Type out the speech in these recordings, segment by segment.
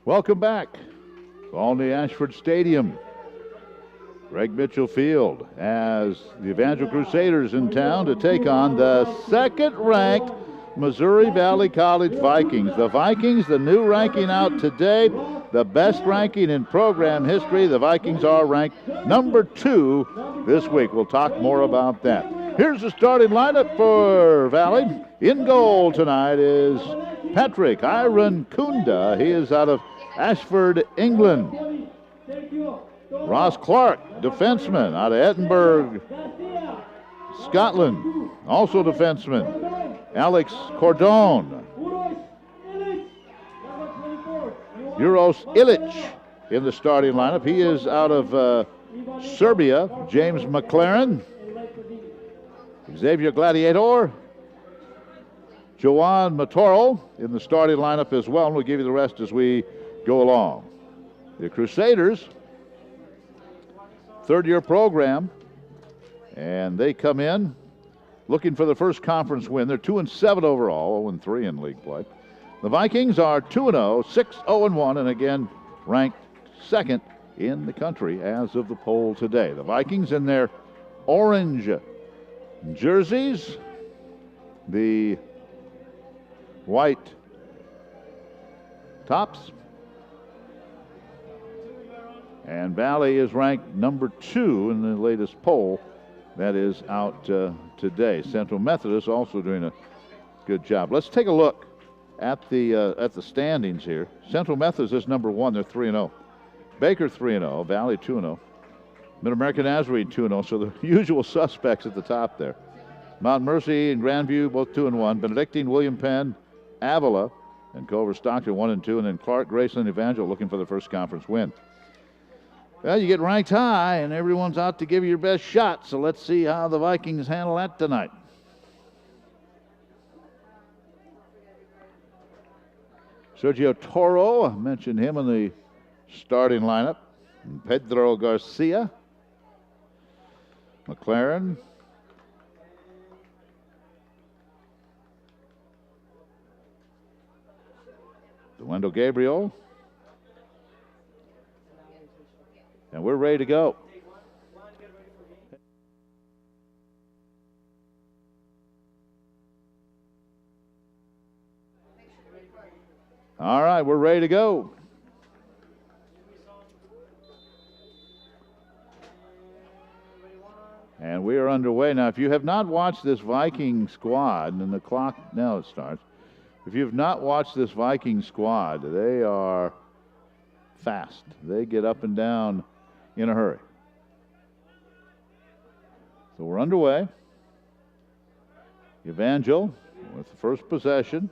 Welcome back. Olney Ashford Stadium. Greg Mitchell Field as the Evangel Crusaders in town to take on the second-ranked Missouri Valley College Vikings. The Vikings, the new ranking out today, the best ranking in program history. The Vikings are ranked number 2 this week. We'll talk more about that. Here's the starting lineup for Valley. In goal tonight is Patrick Iron Kunda. He is out of Ashford, England. Ross Clark, defenseman out of Edinburgh, Scotland. Also defenseman. Alex Cordone. Juros Ilic in the starting lineup. He is out of Serbia. James McLaren. Xavier Gladiator. Joan Matoro in the starting lineup as well, and we'll give you the rest as we go along. The Crusaders, third-year program, and they come in looking for the first conference win. They're 2-7 overall, 0-3 in league play. The Vikings are 2-0, 6-0-1, and again ranked second in the country as of the poll today. The Vikings in their orange jerseys, the white tops, and Valley is ranked number 2 in the latest poll that is out today. Central Methodist also doing a good job. Let's take a look at the standings here. Central Methodist is number 1. They're 3-0. Baker 3-0. Valley 2-0. Mid-American Nazarene 2-0. So the usual suspects at the top there. Mount Mercy and Grandview both 2-1. Benedictine, William Penn, Avila, and Culver Stockton 1-2, and then Clark, Graceland, Evangel looking for the first conference win. Well, you get ranked high, and everyone's out to give you your best shot, so let's see how the Vikings handle that tonight. Sergio Toro, I mentioned him in the starting lineup. And Pedro Garcia, McLaren, Wendell Gabriel, and we're ready to go. All right, we're ready to go. And we are underway. Now, if you have not watched this Viking squad, and the clock now it starts. If you have not watched this Viking squad, they are fast. They get up and down in a hurry. So we're underway. Evangel with the first possession.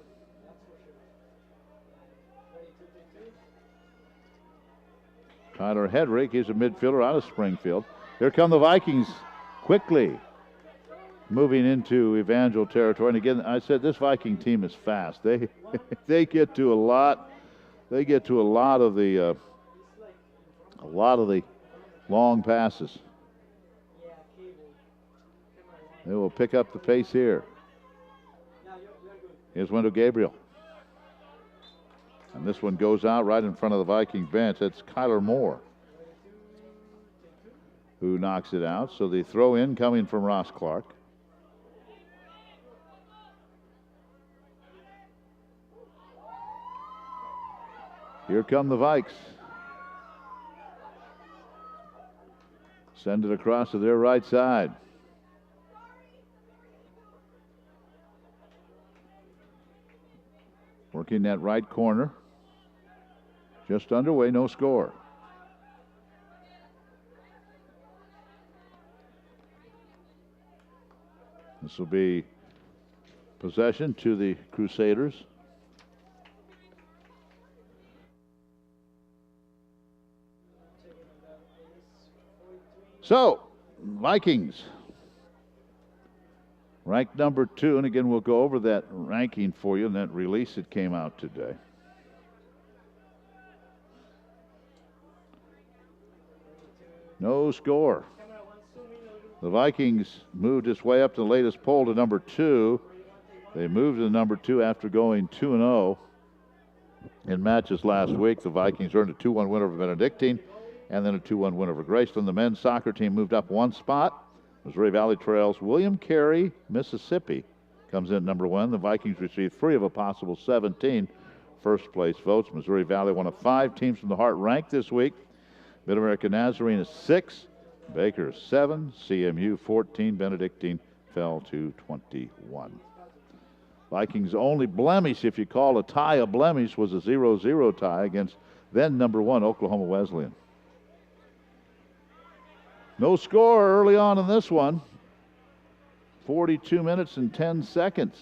Tyler Hedrick, he's a midfielder out of Springfield. Here come the Vikings quickly moving into Evangel territory. And again, I said this Viking team is fast. They get to a lot. They get to a lot of the long passes. They will pick up the pace here. Here's Wendell Gabriel. And this one goes out right in front of the Viking bench. That's Kyler Moore who knocks it out. So the throw in coming from Ross Clark. Here come the Vikes. Send it across to their right side. Working that right corner. Just underway, no score. This will be possession to the Crusaders. So, Vikings ranked number 2, and again we'll go over that ranking for you and that release that came out today. No score. The Vikings moved its way up to the latest poll to number 2. They moved to number 2 after going 2-0 in matches last week. The Vikings earned a 2-1 win over Benedictine and then a 2-1 win over Graceland. The men's soccer team moved up one spot. Missouri Valley trails William Carey, Mississippi, comes in at number 1. The Vikings received 3 of a possible 17 first-place votes. Missouri Valley, one of 5 teams from the Heart ranked this week. Mid-America Nazarene is 6, Baker 7, CMU 14, Benedictine fell to 21. Vikings' only blemish, if you call a tie a blemish, was a 0-0 tie against then number 1 Oklahoma Wesleyan. No score early on in this one. 42 minutes and 10 seconds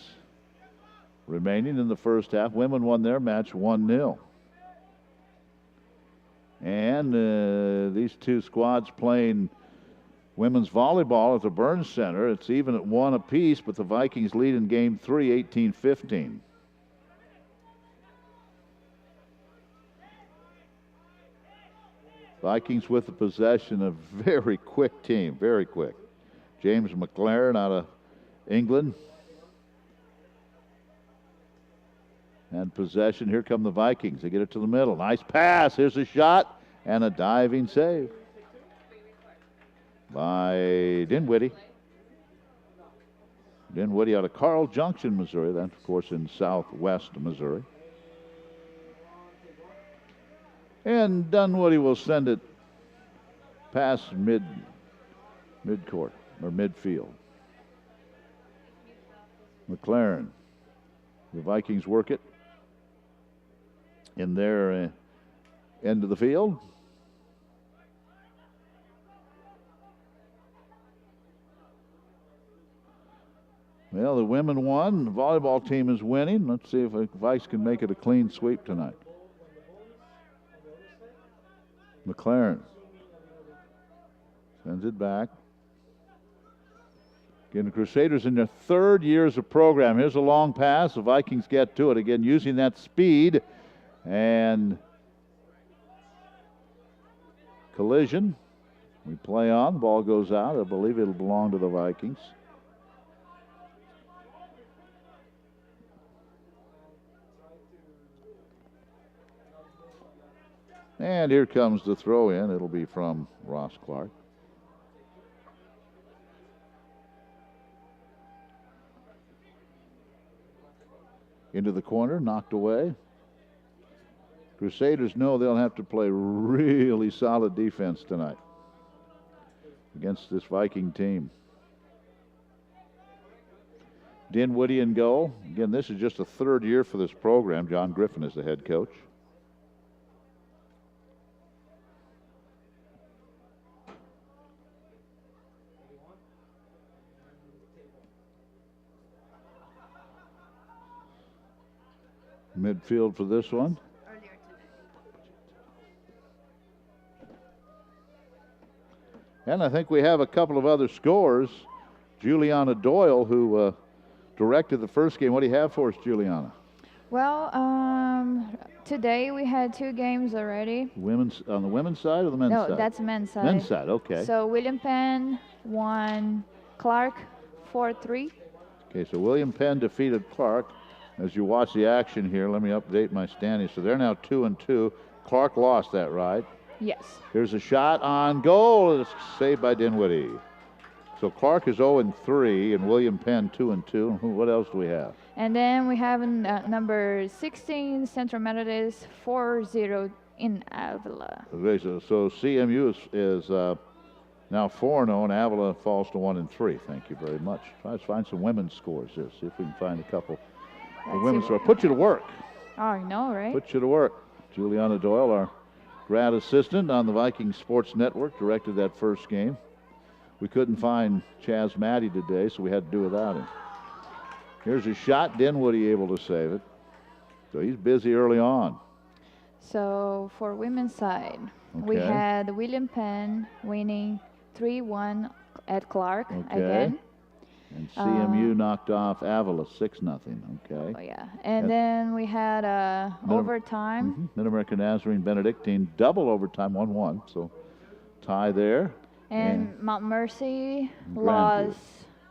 remaining in the first half. Women won their match 1-0. And these two squads playing women's volleyball at the Burns Center. It's even at 1 apiece, but the Vikings lead in game 3, 18-15. Vikings with the possession, a very quick team, very quick. James McLaren out of England. And possession, here come the Vikings. They get it to the middle. Nice pass, here's a shot, and a diving save by Dinwiddie. Dinwiddie out of Carl Junction, Missouri. That's, of course, in southwest Missouri. And Dunwoody will send it past midcourt or midfield. McLaren. The Vikings work it in their end of the field. Well, the women won. The volleyball team is winning. Let's see if the Vikes can make it a clean sweep tonight. McLaren sends it back. Again, the Crusaders in their 3rd years of program. Here's a long pass. The Vikings get to it. Again, using that speed and collision. We play on. The ball goes out. I believe it'll belong to the Vikings. And here comes the throw in. It'll be from Ross Clark. Into the corner, knocked away. Crusaders know they'll have to play really solid defense tonight against this Viking team. Dinwiddie in goal. Again, this is just the 3rd year for this program. John Griffin is the head coach. Midfield for this one. And I think we have a couple of other scores. Juliana Doyle, who directed the first game. What do you have for us, Juliana? Well, today we had 2 games already. Women's on the women's side or the men's side? No, that's men's side. Men's side, okay. So William Penn won Clark 4-3. Okay, so William Penn defeated Clark. As you watch the action here, let me update my standings. So they're now 2-2. Clark lost that, right? Yes. Here's a shot on goal. It's saved by Dinwiddie. So Clark is 0-3 and William Penn 2-2. What else do we have? And then we have number 16, Central Methodist 4-0 in Avila. Okay, so CMU is now 4-0 and Avila falls to 1-3. Thank you very much. Try to find some women's scores here. See if we can find a couple. The women's score. Put you to work. Oh, I know, right? Put you to work. Juliana Doyle, our grad assistant on the Viking Sports Network, directed that first game. We couldn't find Chaz Maddie today, so we had to do without him. Here's a shot. Dinwiddie able to save it. So he's busy early on. So for women's side, we had William Penn winning 3-1 at Clark again. And CMU knocked off Avila 6-0. Okay. Oh, yeah. And then we had overtime. Mid-America Nazarene Benedictine double overtime 1-1. So tie there. And Mount Mercy lost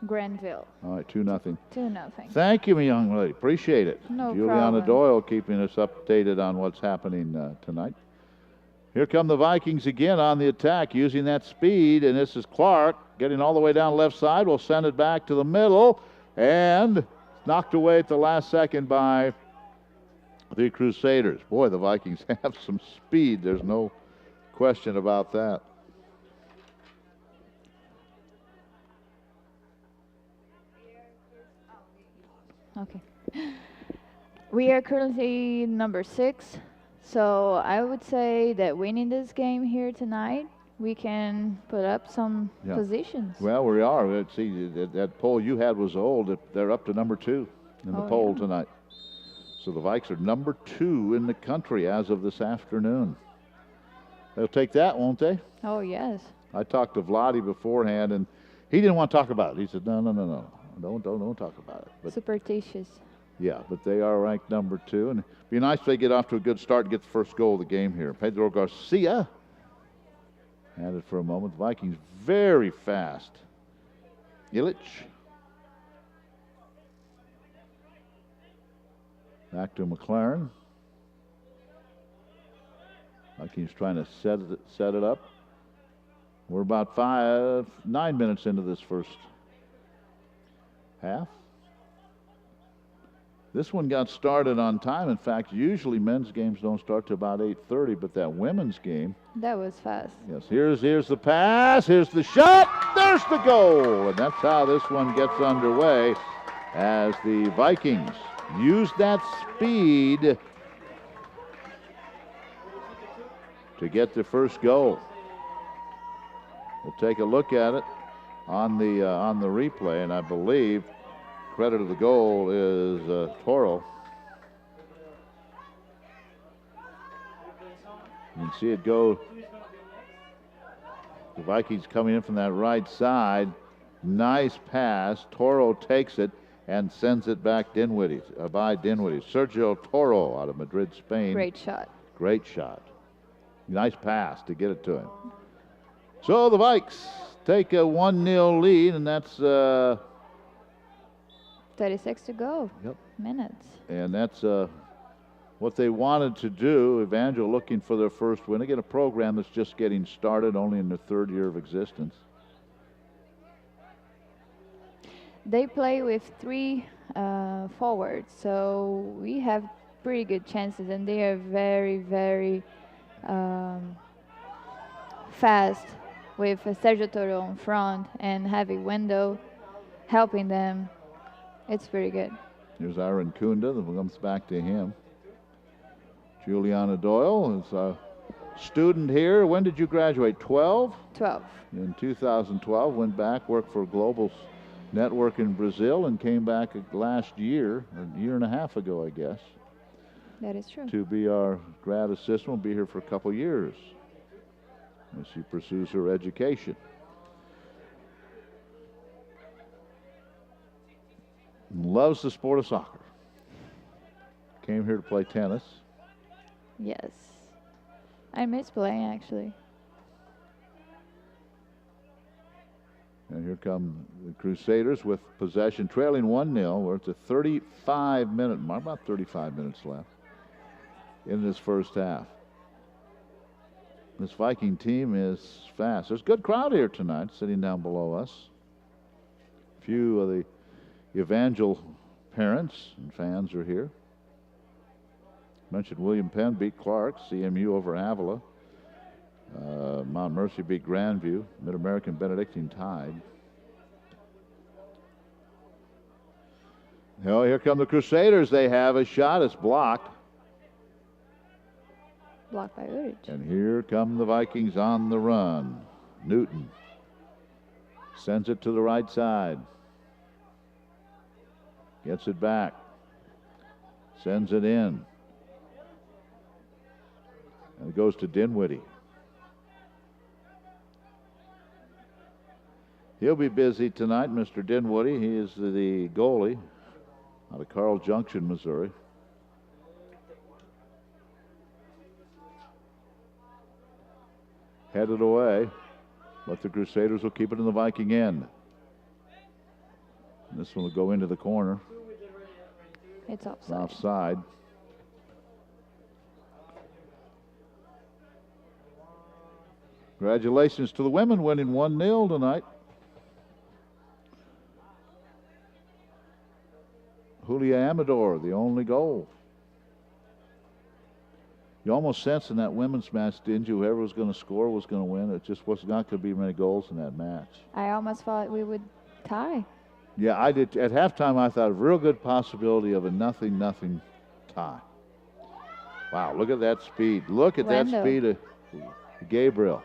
Granville. All right, 2-0. 2-0. Thank you, my young lady. Appreciate it. No Juliana problem. Doyle keeping us updated on what's happening tonight. Here come the Vikings again on the attack, using that speed, and this is Clark getting all the way down left side. We'll send it back to the middle, and knocked away at the last second by the Crusaders. Boy, the Vikings have some speed. There's no question about that. Okay. We are currently number 6. So I would say that winning this game here tonight, we can put up some positions. Well, we are. Let's see, that poll you had was old. They're up to number 2 in the poll tonight. So the Vikes are number 2 in the country as of this afternoon. They'll take that, won't they? Oh, yes. I talked to Vladi beforehand, and he didn't want to talk about it. He said, no. Don't talk about it. But superstitious. Yeah, but they are ranked number 2, and it'd be nice if they get off to a good start and get the first goal of the game here. Pedro Garcia had it for a moment. The Vikings very fast. Illich. Back to McLaren. Vikings trying to set it up. We're about 9 minutes into this first half. This one got started on time. In fact, usually men's games don't start till about 8:30, but that women's game. That was fast. Yes, here's the pass, here's the shot, there's the goal. And that's how this one gets underway as the Vikings use that speed to get the first goal. We'll take a look at it on the replay, and I believe credit of the goal is Toro. You can see it go. The Vikings coming in from that right side. Nice pass. Toro takes it and sends it back by Dinwiddie. Sergio Toro out of Madrid, Spain. Great shot. Great shot. Nice pass to get it to him. So the Vikes take a 1-0 lead, and that's 36 to go. Yep. Minutes. And that's what they wanted to do. Evangel looking for their first win. Again, a program that's just getting started, only in their 3rd year of existence. They play with 3 forwards, so we have pretty good chances, and they are very, very fast with Sergio Toro in front and Heavy Window helping them. It's pretty good. Here's Aaron Kunda. That comes back to him. Juliana Doyle is a student here. When did you graduate? 12? 12. In 2012, went back, worked for Global Network in Brazil, and came back last year, a year and a half ago, I guess. That is true. To be our grad assistant. Will be here for a couple years as she pursues her education. Loves the sport of soccer. Came here to play tennis. Yes. I miss playing, actually. And here come the Crusaders with possession, trailing 1-0. We're at the 35-minute mark, about 35 minutes left in this first half. This Viking team is fast. There's a good crowd here tonight sitting down below us. A few of the Evangel parents and fans are here. Mentioned William Penn beat Clark, CMU over Avila. Mount Mercy beat Grandview. Mid-American Benedictine tied. Oh, here come the Crusaders. They have a shot. It's blocked. Blocked by Urich. And here come the Vikings on the run. Newton sends it to the right side. Gets it back. Sends it in. And it goes to Dinwiddie. He'll be busy tonight, Mr. Dinwiddie. He is the goalie out of Carl Junction, Missouri. Headed away, but the Crusaders will keep it in the Viking end. This one will go into the corner. It's offside. Offside. Congratulations to the women winning 1-0 tonight. Julia Amador, the only goal. You almost sensed in that women's match, didn't you? Whoever was going to score was going to win. It just was not going to be many goals in that match. I almost thought we would tie. Yeah, I did. At halftime, I thought a real good possibility of a 0-0 tie. Wow, look at that speed. Look at that speed of Gabriel.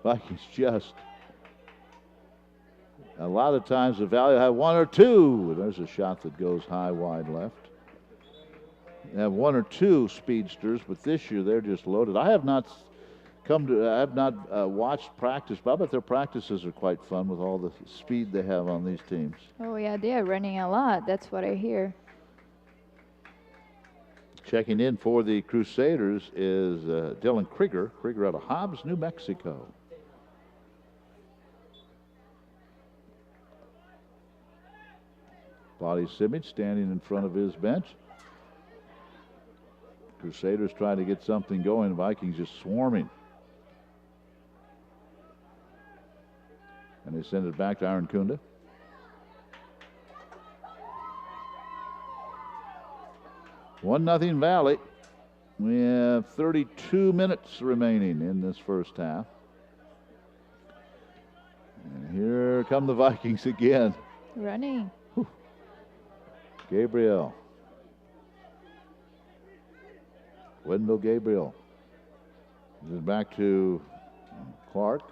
Vikings just, a lot of times the Valley have one or two. There's a shot that goes high, wide left. They have one or two speedsters, but this year they're just loaded. I have not watched practice, but I bet their practices are quite fun with all the speed they have on these teams. Oh yeah, they are running a lot. That's what I hear. Checking in for the Crusaders is Dylan Krieger. Krieger out of Hobbs, New Mexico. Body Simic standing in front of his bench. Crusaders trying to get something going. Vikings just swarming. And they send it back to Aaron Kunda. One nothing Valley. We have 32 minutes remaining in this first half. And here come the Vikings again. Running. Whew. Gabriel. Wendell Gabriel. This is back to Clark.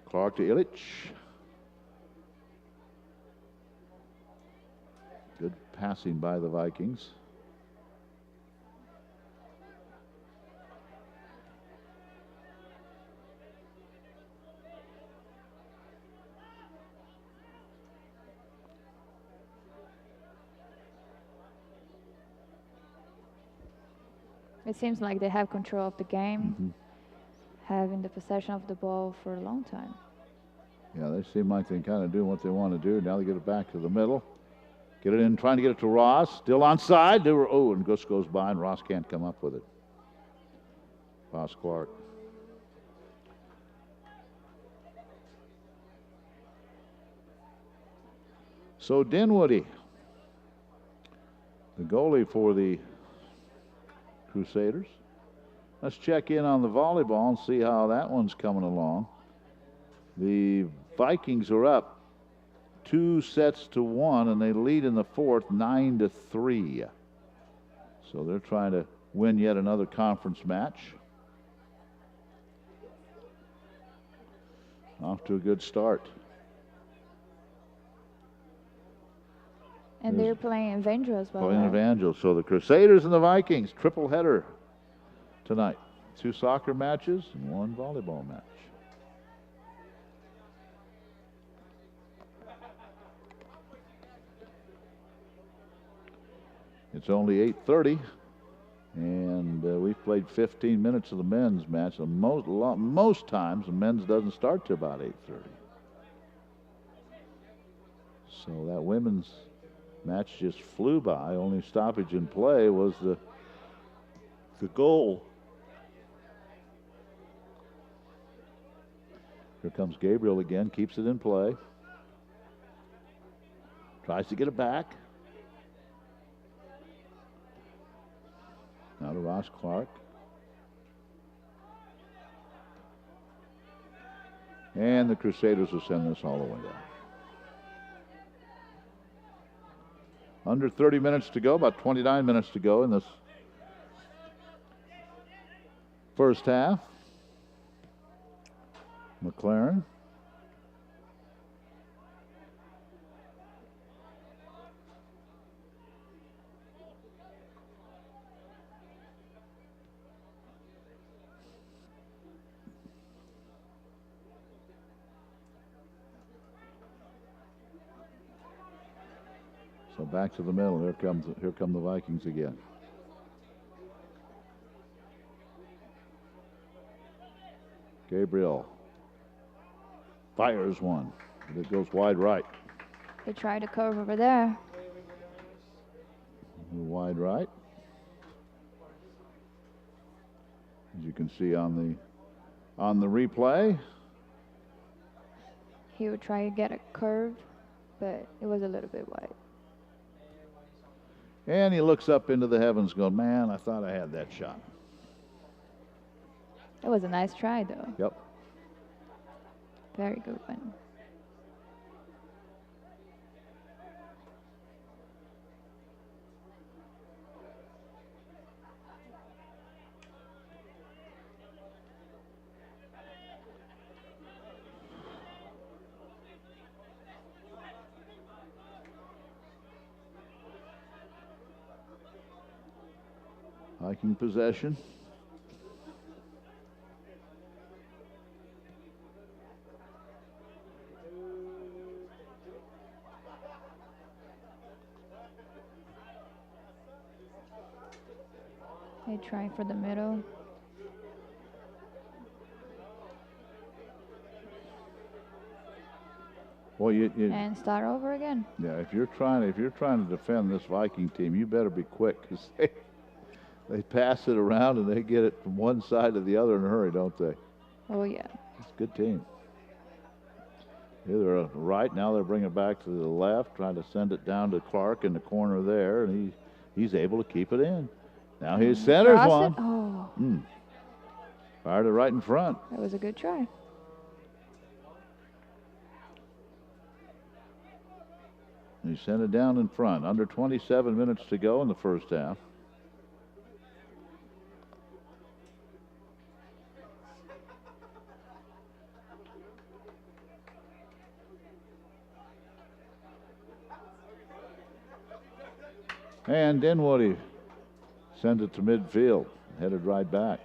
Clark to Illich. Good passing by the Vikings. It seems like they have control of the game, having the possession of the ball for a long time. Yeah, they seem like they're kind of doing what they want to do. Now they get it back to the middle. Get it in, trying to get it to Ross. Still onside. And Gus goes by, and Ross can't come up with it. Ross Clark. So Dinwiddie, the goalie for the Crusaders. Let's check in on the volleyball and see how that one's coming along. The Vikings are up 2-1, and they lead in the fourth 9-3. So they're trying to win yet another conference match. Off to a good start. And they're playing Evangel as well. Playing Evangel. So the Crusaders and the Vikings, triple header tonight. 2 soccer matches and 1 volleyball match. It's only 8:30, and we've played 15 minutes of the men's match. Most times the men's doesn't start till about 8:30. So that women's match just flew by. Only stoppage in play was the goal. Here comes Gabriel again, keeps it in play. Tries to get it back. Now to Ross Clark. And the Crusaders will send this all the way down. Under 30 minutes to go, about 29 minutes to go in this first half. McLaren. So back to the middle. Here come the Vikings again. Gabriel fires one. It goes wide right. They tried to curve over there. Wide right. As you can see on the replay. He would try to get a curve, but it was a little bit wide. And he looks up into the heavens going, man, I thought I had that shot. It was a nice try, though. Yep. Very good one. Viking possession. They try for the middle. Well, And start over again. Yeah, if you're trying to defend this Viking team, you better be quick because they pass it around and they get it from one side to the other in a hurry, don't they? Oh yeah. It's a good team. Here they're right now. They're bringing it back to the left, trying to send it down to Clark in the corner there, and he's able to keep it in. Now he centers one. Oh. Fired it right in front. That was a good try. He sent it down in front. Under 27 minutes to go in the first half. And Dinwiddie sends it to midfield, headed right back.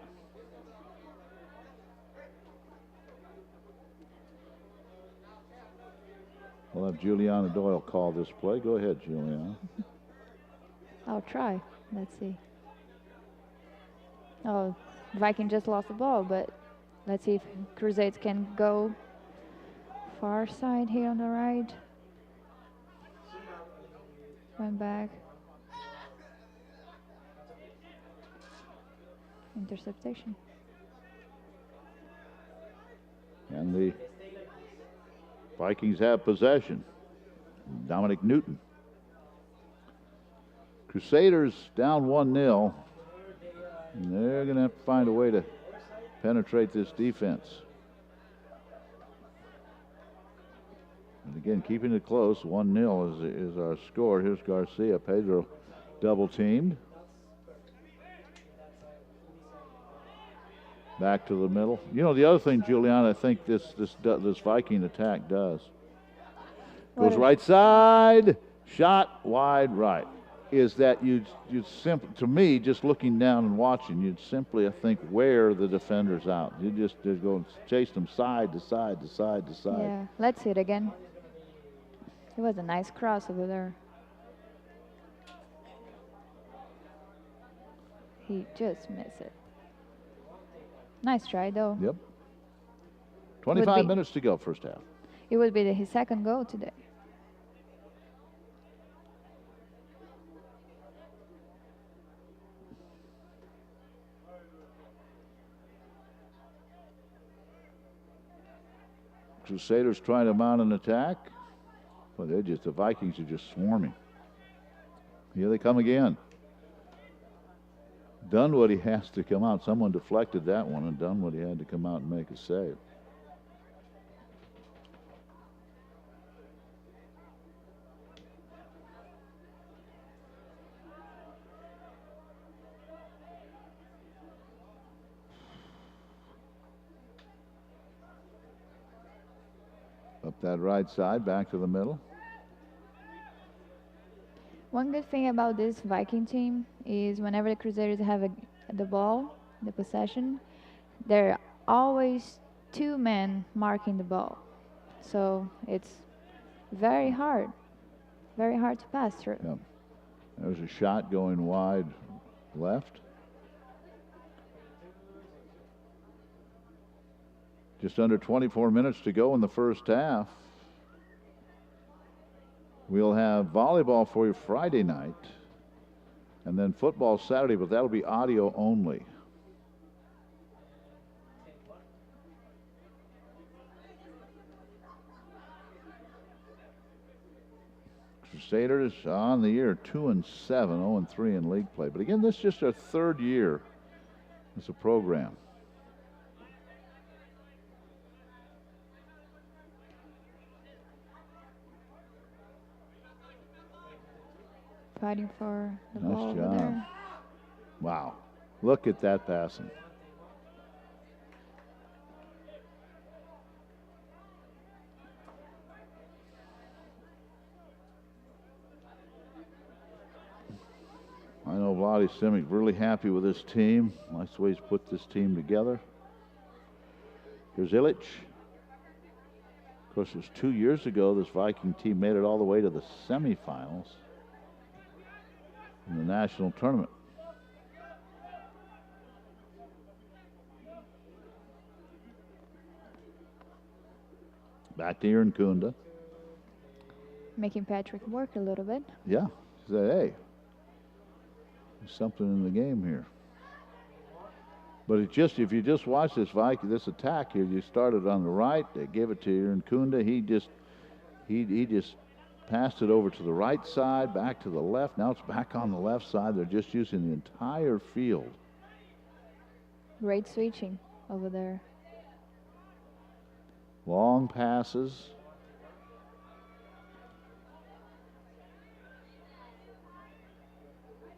We'll have Juliana Doyle call this play. Go ahead, Juliana. I'll try. Let's see. Oh, Viking just lost the ball, but let's see if Crusades can go far side here on the right. Went back. Interceptation. And the Vikings have possession. Dominic Newton. Crusaders down 1-0. And they're going to have to find a way to penetrate this defense. And again, keeping it close, 1-0 is our score. Here's Garcia. Pedro double teamed. Back to the middle. You know, the other thing, Juliana, I think this Viking attack does. Goes right side, shot wide right. Is that you'd simply, to me, just looking down and watching, you'd simply, I think, wear the defenders out. You just go and chase them side to side to side to side. Yeah, let's see it again. It was a nice cross over there. He just missed it. Nice try, though. Yep. 25 minutes to go, first half. It would be his second goal today. Crusaders trying to mount an attack. Well, the Vikings are just swarming. Here they come again. Dunwoody has to come out. Someone deflected that one, and Dunwoody had to come out and make a save. Up that right side, back to the middle. One good thing about this Viking team is whenever the Crusaders have the ball, the possession, there are always two men marking the ball. So it's very hard to pass through. Yeah. There's a shot going wide left. Just under 24 minutes to go in the first half. We'll have volleyball for you Friday night, and then football Saturday, but that'll be audio only. Crusaders on the year 2-7, 0-3 in league play. But again, this is just our third year as a program. Fighting for the ball Nice over job. there. Wow. Look at that passing. I know Vladi Simic really happy with this team. Nice way he's put this team together. Here's Illich. Of course, it was 2 years ago this Viking team made it all the way to the semifinals in the national tournament. Back to Aaron Kunda. Making Patrick work a little bit. Yeah. He said, hey, there's something in the game here. But it just, if you just watch this Viking, this attack here, you started on the right, they gave it to Aaron Kunda. He just passed it over to the right side, back to the left. Now it's back on the left side. They're just using the entire field. Great switching over there. Long passes.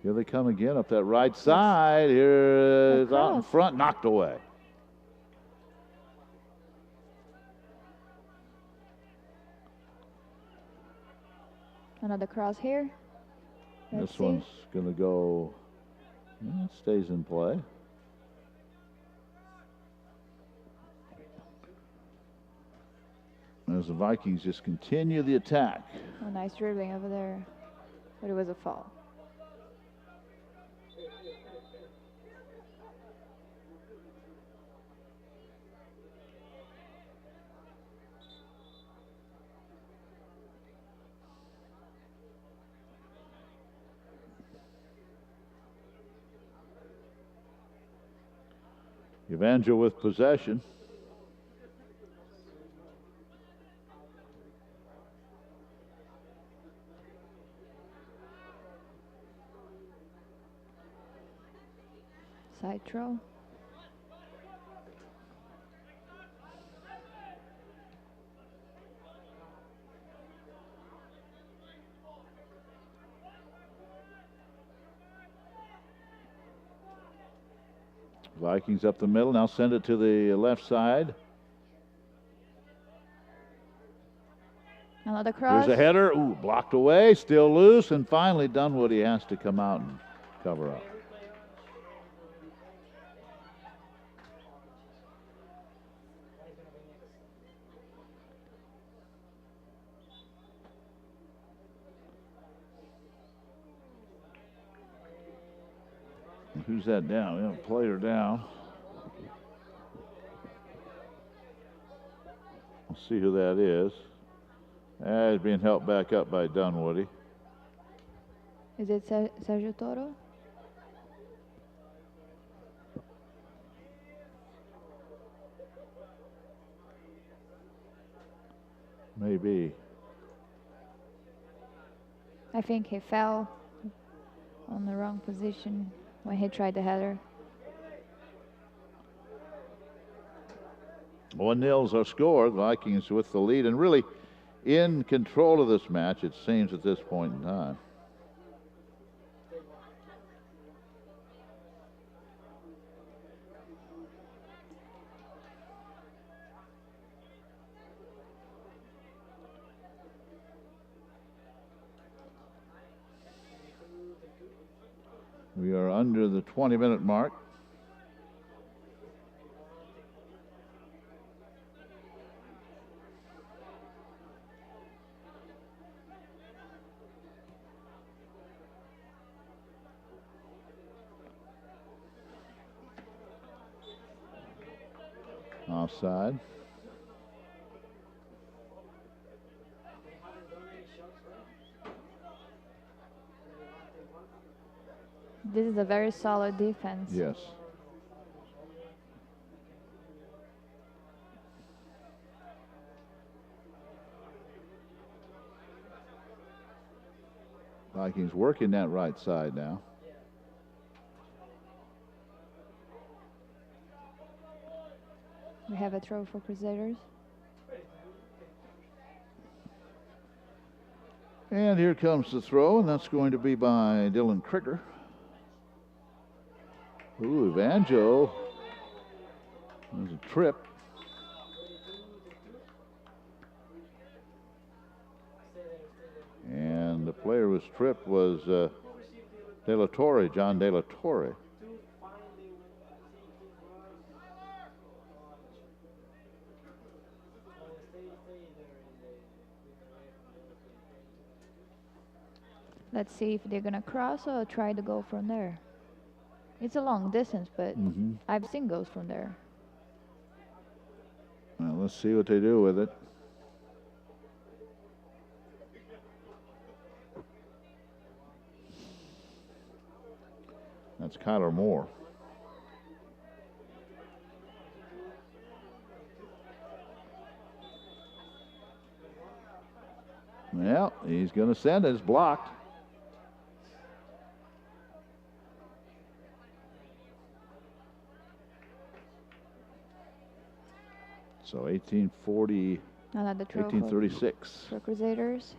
Here they come again up that right side. Here is out in front, knocked away. Another cross here. This one's going to go, it stays in play. As the Vikings just continue the attack. Oh, nice dribbling over there. But it was a foul. Evangel with possession. Side throw. Vikings up the middle. Now send it to the left side. Another cross. Here's a header. Ooh, blocked away. Still loose. And finally, Dunwoody has to come out and cover up. Who's that down? We have a player down. We'll see who that is. He's being helped back up by Dunwoody. Is it Sergio Toro? Maybe. I think he fell on the wrong position when he tried the header. 1-0 is our score. The Vikings with the lead and really in control of this match, it seems, at this point in time. We are under the 20-minute mark. Offside. this is a very solid defense. Yes. Vikings working that right side now. We have a throw for Crusaders. And here comes the throw, and that's going to be by Dylan Krieger. Ooh, Evangel. There's a trip. And the player who was tripped was De La Torre, John De La Torre. Let's see if they're going to cross or try to go from there. It's a long distance, but I've seen goes from there. Well, let's see what they do with it. That's Kyler Moore. Well, he's going to send it. It's blocked. So 1840, Another throw 1836. for Crusaders.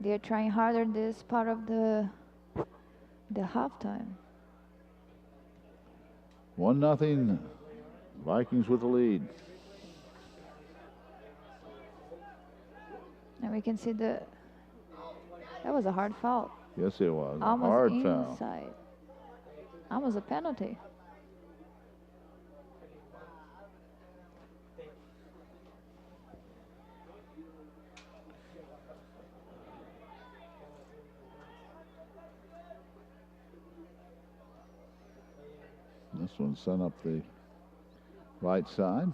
They're trying harder this part of the halftime. 1-0. Vikings with the lead. And we can see that was a hard foul. Yes, it was. Almost Hard inside. foul. Almost a penalty. This one sent up the right side.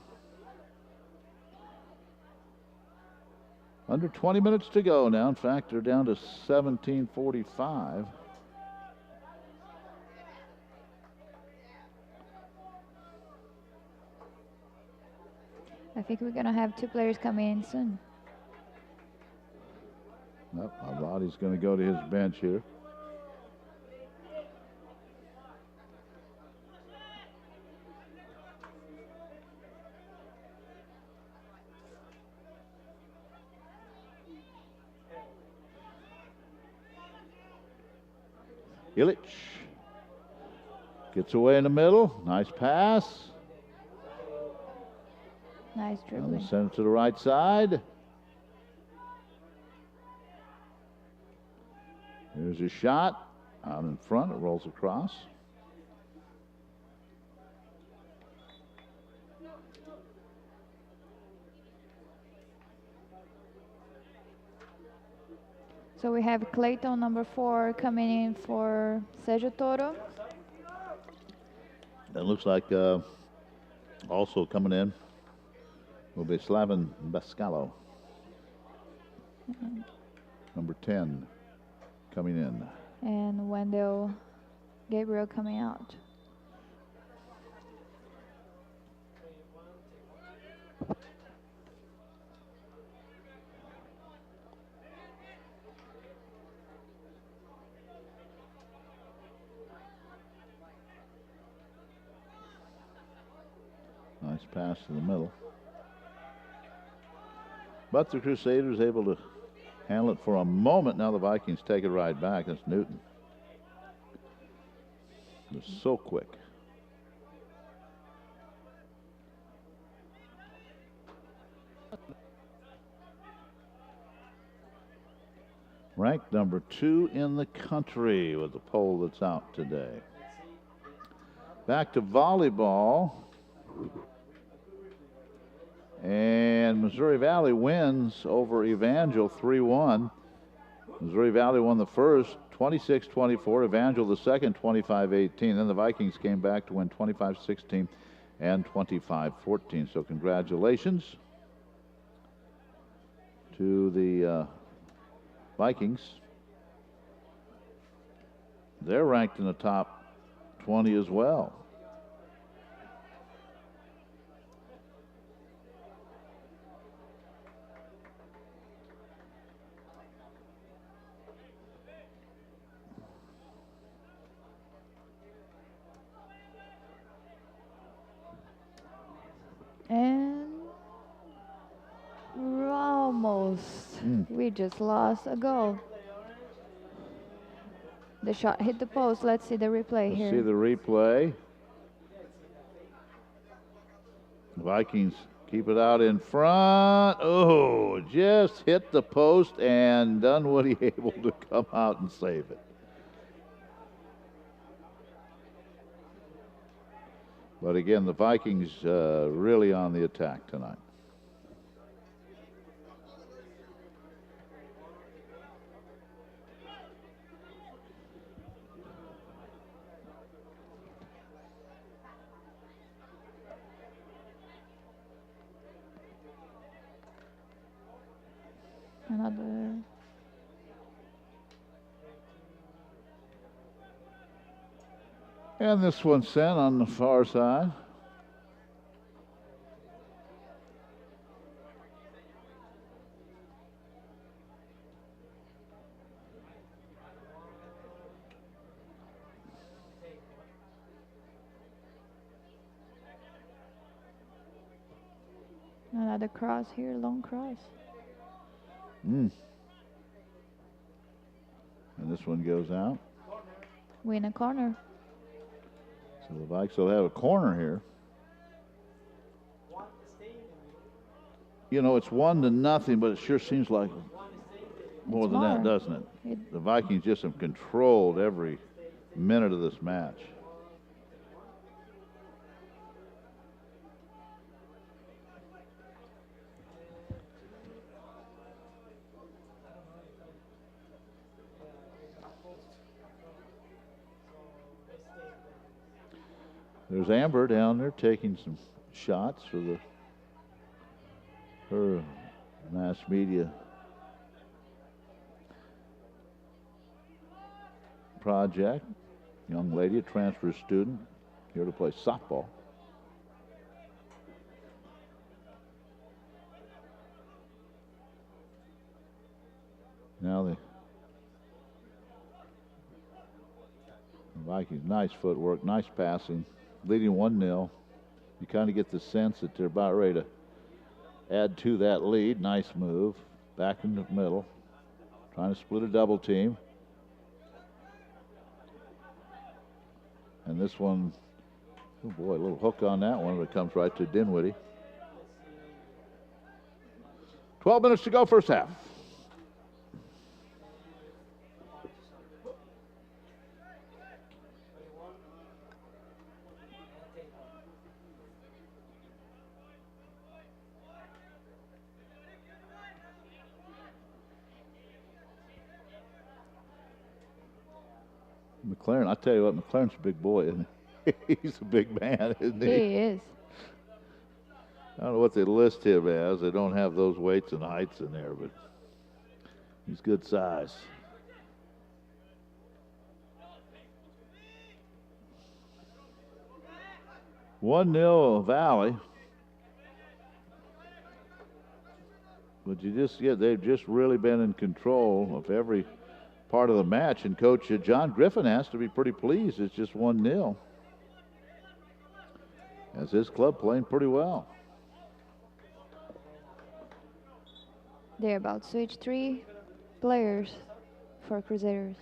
Under 20 minutes to go now. In fact, they're down to 17:45. I think we're going to have two players coming in soon. Nope, Avadi's going to go to his bench here. Illich gets away in the middle. Nice pass. Nice dribbling. Send it to the right side. Here's his shot. Out in front. It rolls across. So we have Clayton, number 4, coming in for Sergio Toro. That looks like also coming in will be Slaven Bascalo. Number 10 coming in. And Wendell Gabriel coming out. Nice pass to the middle. But the Crusaders able to handle it for a moment. Now the Vikings take it right back. That's Newton. They're so quick. Ranked number 2 in the country with the poll that's out today. Back to volleyball. And Missouri Valley wins over Evangel 3-1. Missouri Valley won the first 26-24. Evangel the second 25-18. Then the Vikings came back to win 25-16 and 25-14. So congratulations to the Vikings. They're ranked in the top 20 as well. And almost. We just lost a goal. The shot hit the post. Let's see the replay here. See the replay. Vikings keep it out in front. Oh, just hit the post, and Dunwoody able to come out and save it. But again, the Vikings really on the attack tonight. Another. And this one sent on the far side. Another cross here, long cross. And this one goes out. Win a corner. So the Vikes will have a corner here. You know, it's 1-0, but it sure seems like more than that, doesn't it? The Vikings just have controlled every minute of this match. There's Amber down there taking some shots for her mass media project. Young lady, a transfer student, here to play softball. Now the Vikings, nice footwork, nice passing. Leading 1-0. You kind of get the sense that they're about ready to add to that lead. Nice move. Back in the middle. Trying to split a double team. And this one, oh boy, a little hook on that one, but it comes right to Dinwiddie. 12 minutes to go, first half. McLaren, I tell you what, McLaren's a big boy, isn't he? He's a big man, isn't he? He is. I don't know what they list him as. They don't have those weights and heights in there, but he's good size. "1-0 Valley." But they've just really been in control of every part of the match, and Coach John Griffin has to be pretty pleased. It's just 1-0. As his club playing pretty well. They're about to switch 3 players for Crusaders.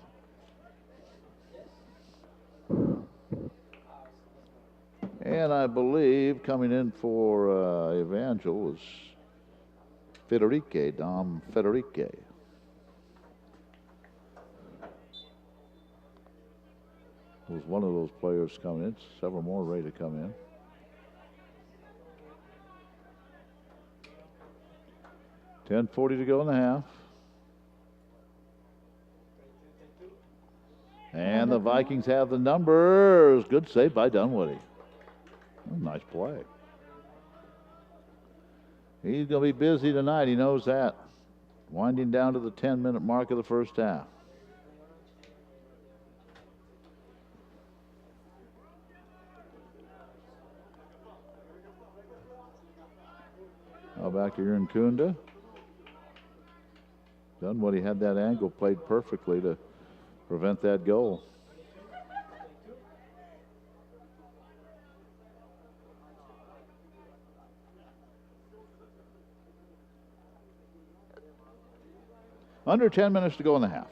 And I believe coming in for Evangel is Dom Federique. Was one of those players coming in. Several more ready to come in. $10:40 to go in the half. And the Vikings have the numbers. Good save by Dunwoody. Oh, nice play. He's going to be busy tonight. He knows that. Winding down to the 10-minute mark of the first half. Now back to Kunda. Done what he had that angle, played perfectly to prevent that goal. Under 10 minutes to go in the half.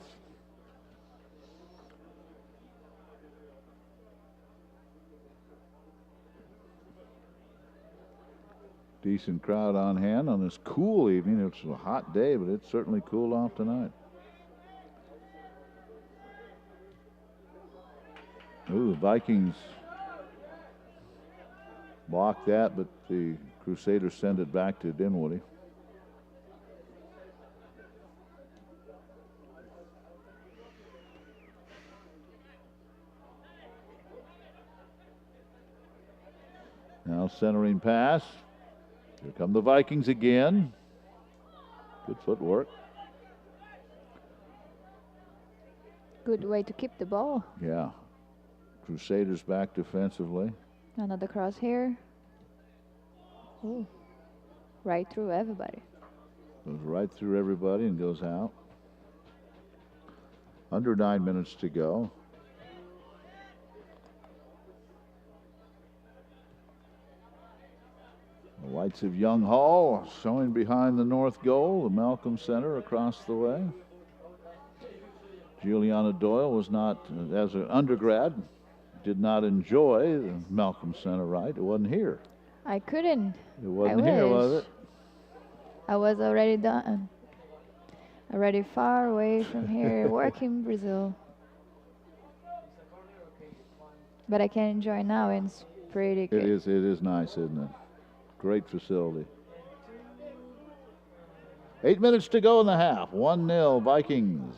Decent crowd on hand on this cool evening. It's a hot day, but it's certainly cooled off tonight. Ooh, the Vikings block that, but the Crusaders send it back to Dinwiddie. Now centering pass. Here come the Vikings again. Good footwork. Good way to keep the ball. Yeah. Crusaders back defensively. Another cross here. Ooh. Right through everybody. Goes right through everybody and goes out. Under 9 minutes to go. The lights of Young Hall showing behind the north goal, the Malcolm Center across the way. Juliana Doyle was not, as an undergrad, did not enjoy the Malcolm Center right. It wasn't here. I couldn't. It wasn't here, was it? I was already done. Already far away from here, working in Brazil. But I can enjoy now, and it's pretty good. It is nice, isn't it? Great facility. 8 minutes to go in the half. 1-0 Vikings.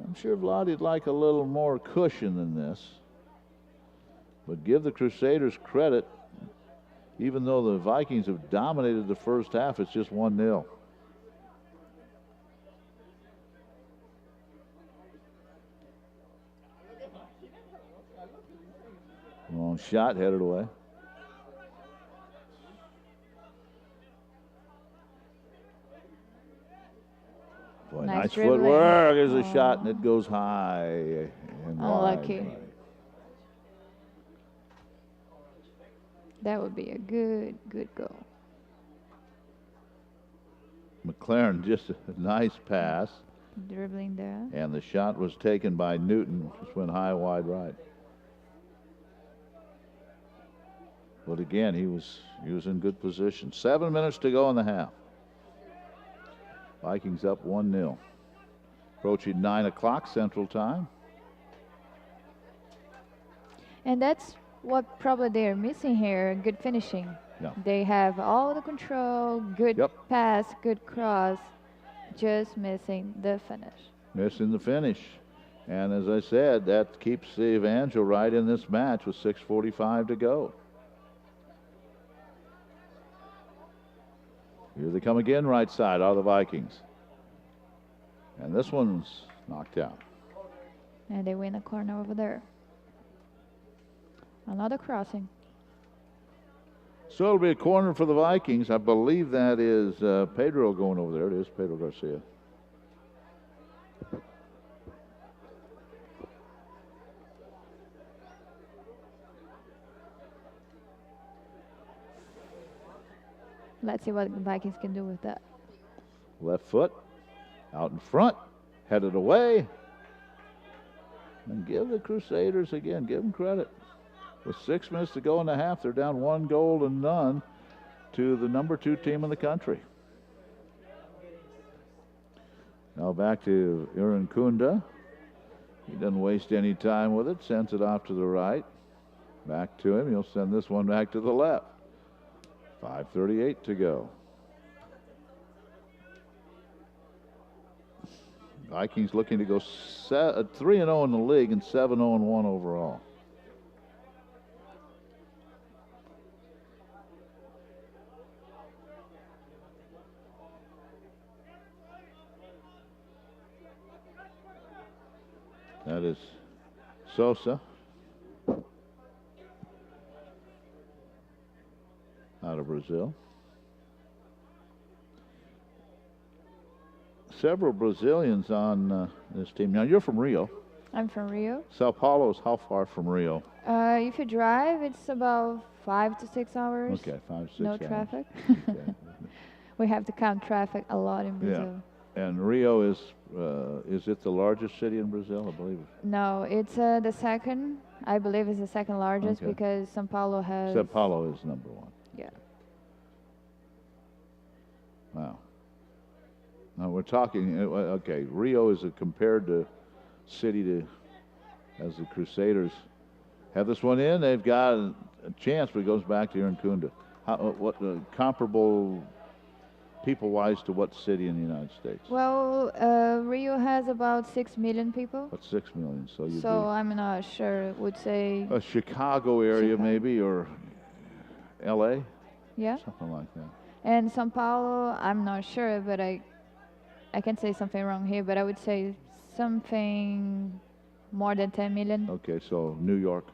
I'm sure Vladdy'd like a little more cushion than this. But give the Crusaders credit. Even though the Vikings have dominated the first half, it's just 1-0. Long shot headed away. Boy, nice footwork. There's a shot, and it goes high and unlucky. wide. That would be a good goal. McLaren, just a nice pass. Dribbling there. And the shot was taken by Newton. Just went high, wide, right. But again, he was in good position. 7 minutes to go in the half. Vikings up 1-0. Approaching 9 o'clock Central Time. And that's what probably they're missing here, good finishing. Yeah. They have all the control, good pass, good cross, just missing the finish. Missing the finish. And as I said, that keeps the Evangel right in this match with 6:45 to go. Here they come again, right side, are the Vikings. And this one's knocked out. And they win a corner over there. Another crossing. So it'll be a corner for the Vikings. I believe that is Pedro going over there. It is Pedro Garcia. Let's see what the Vikings can do with that. Left foot, out in front, headed away. And give the Crusaders, again, give them credit. With 6 minutes to go in the half, they're down 1-0 to the number 2 team in the country. Now back to Kunda. He doesn't waste any time with it, sends it off to the right. Back to him, he'll send this one back to the left. 5:38 to go. Vikings looking to go 3-0 in the league and 7-0-1 overall. That is Sosa. Out of Brazil. several Brazilians on this team. Now, you're from Rio. I'm from Rio. Sao Paulo is how far from Rio? If you drive, it's about 5 to 6 hours. Okay, 5, 6 No hours. traffic. Okay. We have to count traffic a lot in Brazil. Yeah. And Rio is it the largest city in Brazil, I believe? No, it's the second. I believe it's the second largest Okay. because São Paulo has. Sao Paulo is number 1. Yeah. Wow. Now we're talking, okay, Rio is compared to city to, as the Crusaders have this one in, they've got a chance, but it goes back to Iracunda. What comparable people-wise to what city in the United States? Well, Rio has about 6 million people. About 6 million, so you'd So I'm not sure. Would say. a Chicago area Chicago. maybe, or L.A., Yeah. something like that. And São Paulo, I'm not sure, but I can say something wrong here, but I would say something more than 10 million. Okay, so New York,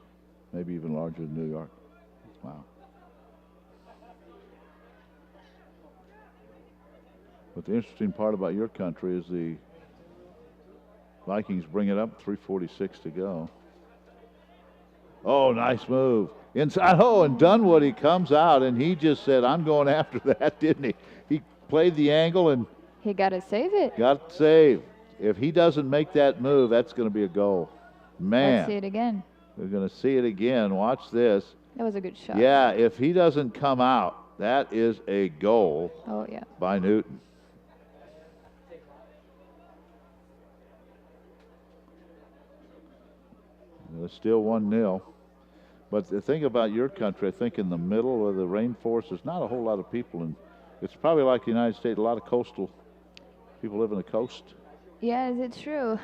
maybe even larger than New York. Wow. But the interesting part about your country is the Vikings bring it up, 3:46 to go. Oh, nice move. Inside, oh, and Dunwoody comes out, and he just said, I'm going after that, didn't he? He played the angle and He got to save it. got saved. If he doesn't make that move, that's going to be a goal. Man. Let's see it again. We're going to see it again. Watch this. That was a good shot. Yeah, if he doesn't come out, that is a goal Oh, yeah. by Newton. It's still 1-0. But the thing about your country, I think in the middle of the rainforest, there's not a whole lot of people. And it's probably like the United States, a lot of coastal people live on the coast. Yes, it's true.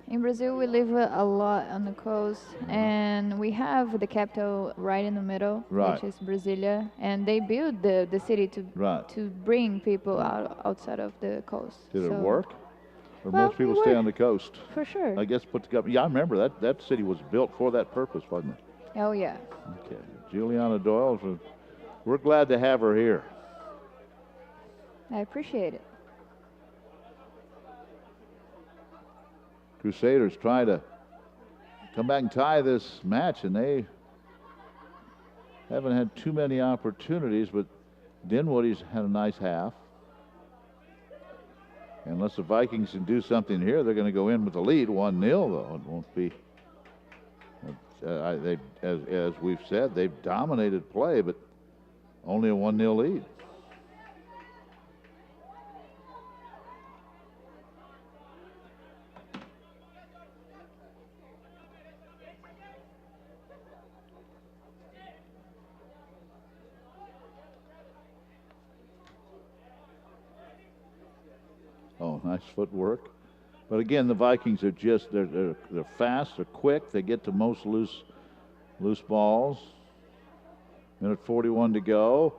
In Brazil, we live a lot on the coast, and we have the capital right in the middle, Right. which is Brasilia, and they built the city Right. to bring people outside of the coast. Did it So, work? Or Well, most people it stay worked. on the coast? For sure. I guess put together. Yeah, I remember that city was built for that purpose, wasn't it? Oh, yeah. Okay. Juliana Doyle, we're glad to have her here. I appreciate it. Crusaders try to come back and tie this match, and they haven't had too many opportunities, but Dinwoody's had a nice half. Unless the Vikings can do something here, they're going to go in with the lead, 1-0, though. It won't be. As we've said, they've dominated play, but only a 1-0 lead. Oh, nice footwork. But again, the Vikings are just, they're fast, they're quick, they get to most loose balls. Minute 41 to go.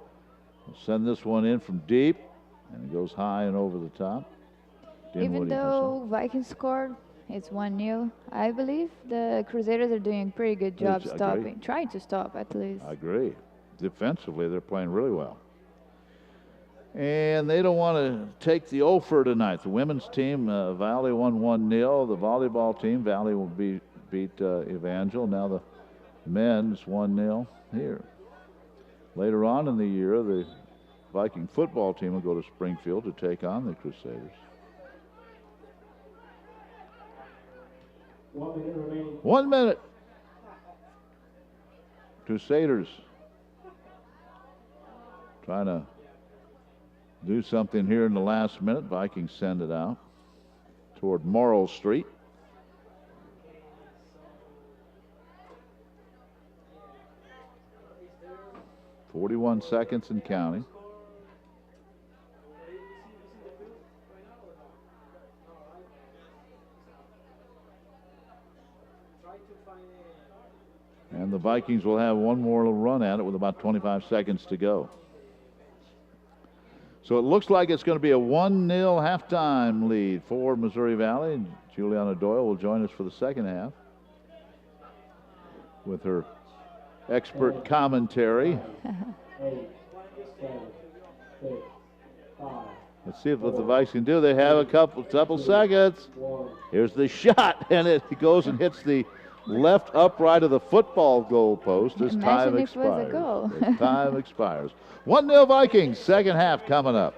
We'll send this one in from deep, and it goes high and over the top. Even though Vikings scored, it's 1-0. I believe the Crusaders are doing a pretty good job stopping, trying to stop at least. I agree. Defensively, they're playing really well. And they don't want to take the offer tonight. The women's team, Valley won 1-0. The volleyball team, Valley will beat Evangel. Now the men's 1-0 here. Later on in the year, the Viking football team will go to Springfield to take on the Crusaders. 1 minute remaining. 1 minute. Crusaders trying to do something here in the last minute. Vikings send it out toward Morrill Street. .41 seconds and counting. And the Vikings will have one more run at it with about 25 seconds to go. So it looks like it's going to be a 1-0 halftime lead for Missouri Valley. And Juliana Doyle will join us for the second half with her expert commentary. 8, 7, 6, 5. Let's see what the Vikes can do. They have a couple seconds. Here's the shot, and it goes and hits the left upright of the football goal post as time Imagine if it was a expires. goal. As time expires. 1-0 Vikings, second half coming up.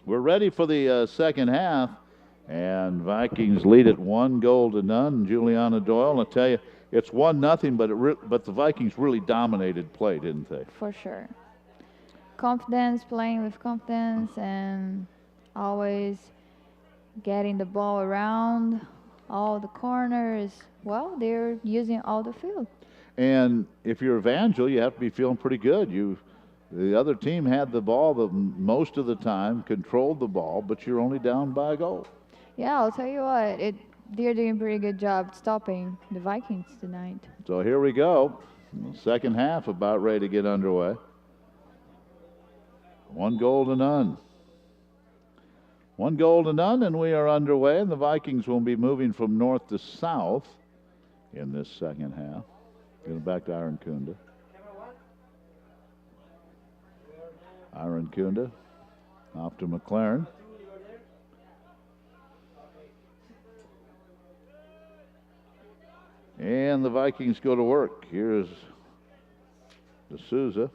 We're ready for the second half, and Vikings lead it 1-0. Juliana Doyle, I tell you, it's 1-0, but the Vikings really dominated play, didn't they? For sure. Confidence, playing with confidence, and always getting the ball around all the corners. Well, they're using all the field. And if you're Evangel, you have to be feeling pretty good. The other team had the ball most of the time, controlled the ball, but you're only down by a goal. Yeah, I'll tell you what, they're doing a pretty good job stopping the Vikings tonight. So here we go. The second half about ready to get underway. 1-0. 1-0, and we are underway, and the Vikings will be moving from north to south in this second half. Getting back to Iron Kunda. Iron Kunda off to McLaren. And the Vikings go to work. Here's D'Souza.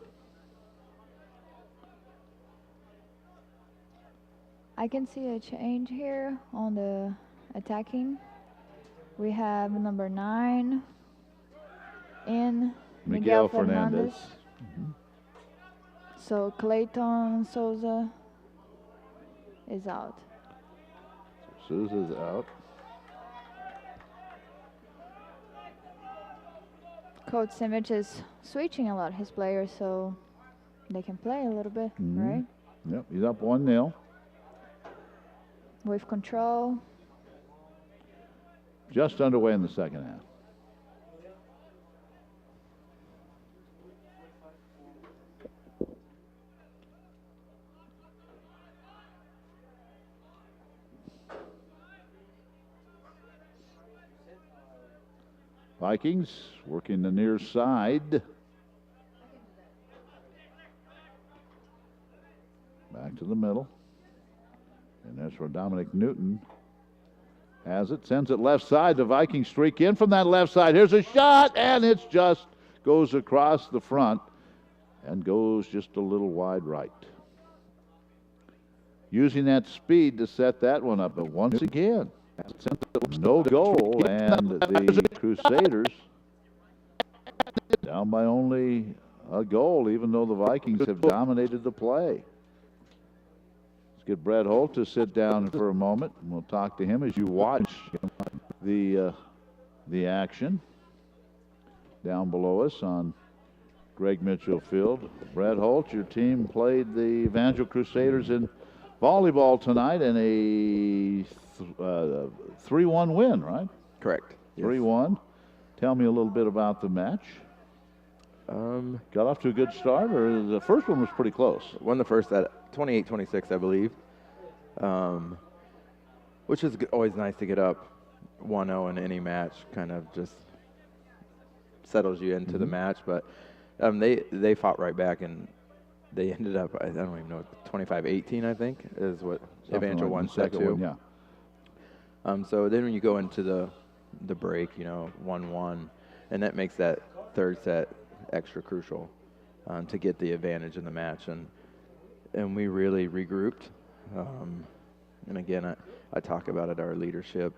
I can see a change here on the attacking. We have number 9 in Miguel Fernandez. Mm-hmm. So Clayton Souza is out. Souza's out. Coach Simic is switching a lot his players so they can play a little bit, right? Yep, he's up 1-0. With control. Just underway in the second half. Vikings working the near side. Back to the middle. And there's where Dominic Newton has it. Sends it left side. The Vikings streak in from that left side. Here's a shot, and it's just goes across the front and goes just a little wide right. Using that speed to set that one up. But once again, no goal, and the Crusaders down by only a goal, even though the Vikings have dominated the play. Let's get Brett Holt to sit down for a moment, and we'll talk to him as you watch the action down below us on Greg Mitchell Field. Brett Holt, your team played the Evangel Crusaders in volleyball tonight in a 3-1 win, right? Correct. 3-1. Tell me a little bit about the match. Got off to a good start, or the first one was pretty close? Won the first at 28-26, I believe, which is always nice to get up 1-0 in any match. Kind of just settles you into the match. But they fought right back, and they ended up, I don't even know, 25-18, I think, is what Evangel won set to. Yeah. So then when you go into the break, 1-1, and that makes that third set extra crucial to get the advantage in the match. And we really regrouped. And again, I talk about it, our leadership,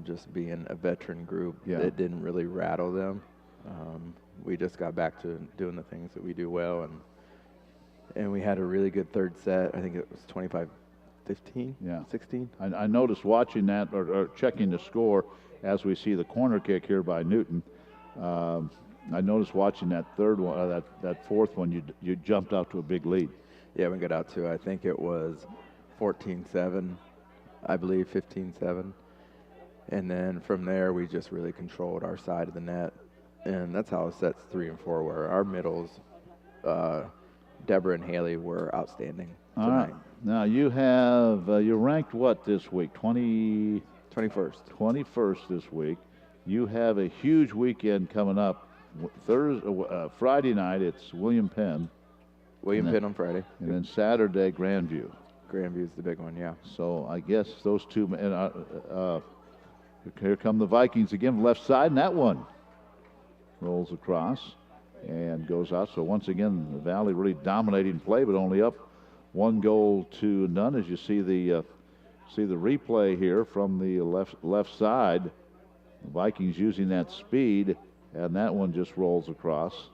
just being a veteran group that didn't really rattle them. We just got back to doing the things that we do well, and we had a really good third set. I think it was 25-15, 16. I noticed watching that or checking the score as we see the corner kick here by Newton. I noticed watching that third one, that fourth one, you jumped out to a big lead. Yeah, we got out to, I think it was 14-7, I believe 15-7. And then from there, we just really controlled our side of the net. And that's how sets 3 and 4 were. Our middles, Deborah and Haley, were outstanding tonight. All right. Now you have, you're ranked what this week? 21st. 21st this week. You have a huge weekend coming up. Friday night, it's William Penn. Penn on Friday. And then Saturday, Grandview. Grandview's the big one, yeah. So I guess those two, and here come the Vikings again, left side, and that one rolls across and goes out. So once again, the Valley really dominating play, but only up 1 goal to none. As you see the replay here from the left side. The Vikings using that speed, and that one just rolls across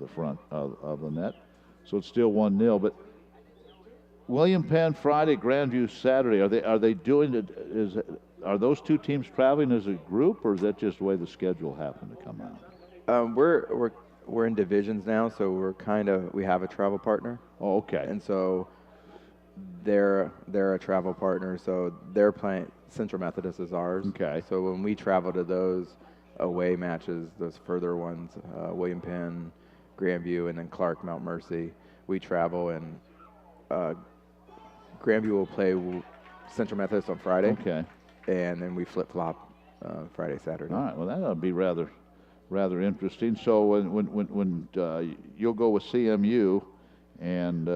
the front of the net. So it's still 1-0. But William Penn Friday, Grandview Saturday. Are they doing it? Are those two teams traveling as a group, or is that just the way the schedule happened to come out? We're in divisions now, so we have a travel partner. Oh, okay. And so they're a travel partner, so they're playing. Central Methodist is ours. Okay. So when we travel to those away matches, those further ones, William Penn, Grandview, and then Clark, Mount Mercy, we travel, and Grandview will play Central Methodist on Friday. Okay. And then we flip-flop Friday, Saturday. All right. Well, that ought to be rather interesting. So when you'll go with CMU and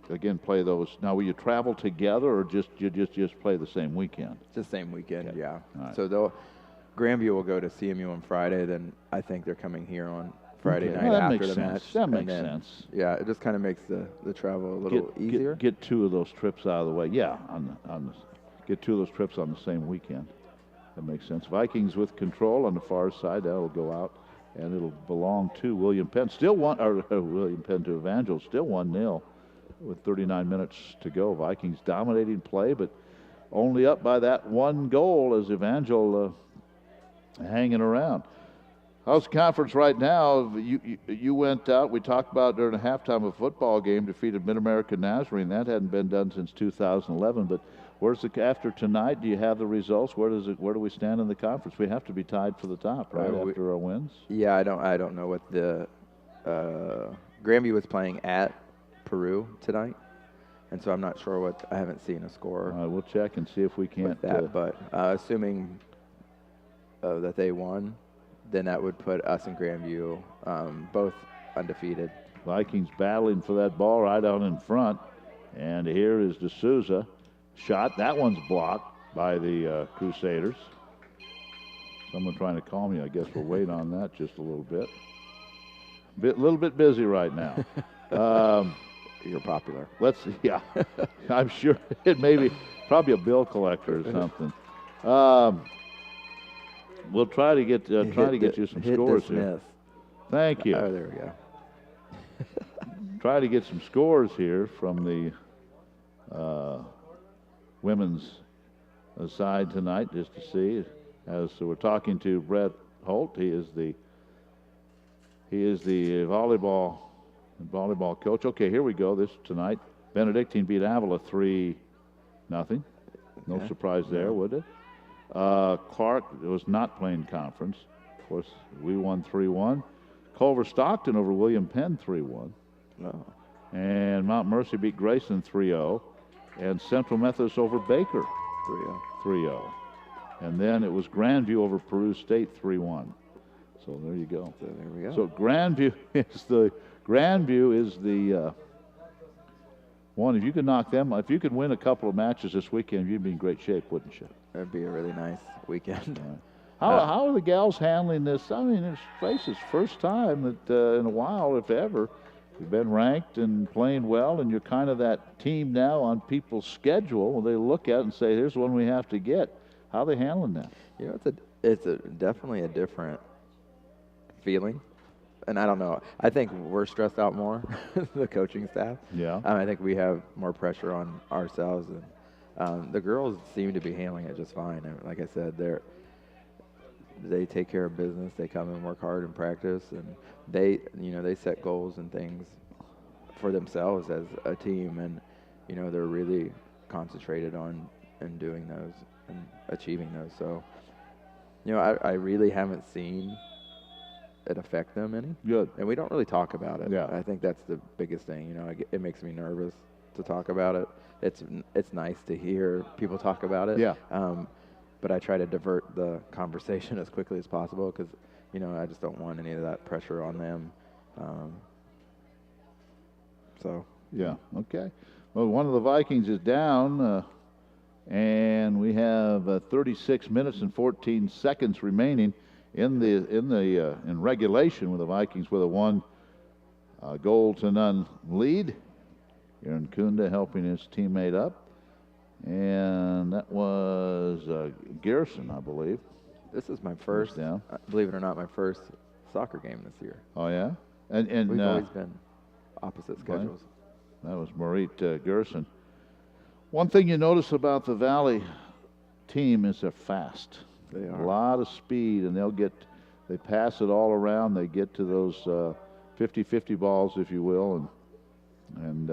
again play those. Now, will you travel together, or just play the same weekend? Just same weekend, okay. Yeah. Right. So Grandview will go to CMU on Friday. Then I think they're coming here on Friday okay. night well, after the match. That makes sense. Yeah, it just kind of makes the travel a little easier. Get 2 of those trips out of the way. Yeah, get 2 of those trips on the same weekend. That makes sense. Vikings with control on the far side. That'll go out, and it'll belong to William Penn. William Penn to Evangel. Still 1-0 with 39 minutes to go. Vikings dominating play, but only up by that 1 goal as Evangel hanging around. How's the conference right now? You went out. We talked about during a halftime of a football game, defeated Mid-America Nazarene. That hadn't been done since 2011. But after tonight? Do you have the results? Where do we stand in the conference? We have to be tied for the top, right? After our wins. Yeah, I don't know what the Grandview was playing at Peru tonight, and so I'm not sure I haven't seen a score. We'll check and see if we can't. But assuming that they won, then that would put us and Grandview both undefeated. Vikings battling for that ball right out in front, and here is D'Souza. Shot. That one's blocked by the Crusaders. Someone trying to call me. I guess we'll wait on that just a little bit. A little bit busy right now. You're popular. Yeah. I'm sure it may be probably a bill collector or something. We'll try to get you some scores here. Thank you. Oh, there we go. Try to get some scores here from the women's side tonight, just to see. So we're talking to Brett Holt. He is the volleyball coach. Okay, here we go. This tonight, Benedictine beat Avila 3-0. No surprise there, would it? Clark was not playing conference. Of course, we won 3-1. Culver Stockton over William Penn 3-1. Oh. And Mount Mercy beat Grayson 3-0. And Central Methodist over Baker 3-0. And then it was Grandview over Peru State 3-1. So there you go. So there we go. So Grandview is the one. If you could knock them, if you could win a couple of matches this weekend, you'd be in great shape, wouldn't you? That'd be a really nice weekend. How are the gals handling this? I mean, it's first time that in a while, if ever, you've been ranked and playing well, and you're kind of that team now on people's schedule. When they look at it and say, "Here's one we have to get." How are they handling that? You know, it's definitely a different feeling, and I don't know. I think we're stressed out more, the coaching staff. Yeah. I think we have more pressure on ourselves, and the girls seem to be handling it just fine. And like I said, they take care of business. They come and work hard in practice, and they set goals and things for themselves as a team, and they're really concentrated on and doing those and achieving those. So, I really haven't seen it affect them any. Good. And we don't really talk about it. Yeah. I think that's the biggest thing. It makes me nervous to talk about it. It's nice to hear people talk about it. Yeah. But I try to divert the conversation as quickly as possible because, I just don't want any of that pressure on them. Yeah. Okay. Well, one of the Vikings is down, and we have 36 minutes and 14 seconds remaining in regulation with the Vikings with a 1-0 lead. Aaron Kunda helping his teammate up. And that was Garrison, I believe. This is my first, down. believe it or not, my first soccer game this year. Oh, yeah? And We've always been opposite schedules. That was Marit Gerson. One thing you notice about the Valley team is they're fast. They are. A lot of speed, and they pass it all around. They get to those 50-50 balls, if you will, and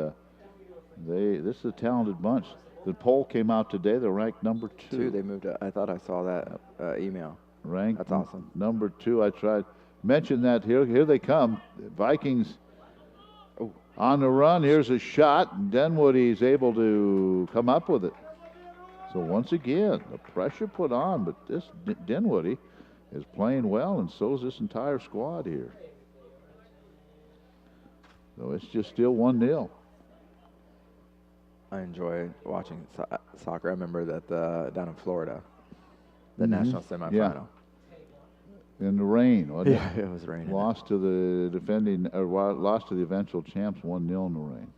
this is a talented bunch. The poll came out today. They're ranked number 2. They moved up. I thought I saw that email. Ranked. That's awesome. Number 2. I tried mention that here. Here they come. Vikings on the run. Here's a shot. And Denwoody's able to come up with it. So once again, the pressure put on, but this Dinwoody is playing well, and so is this entire squad here. So it's just still 1-0. I enjoy watching soccer. I remember that down in Florida, the national semifinal. Yeah. In the rain, wasn't it? Yeah, it was raining. Lost to the eventual champs 1-0 in the rain.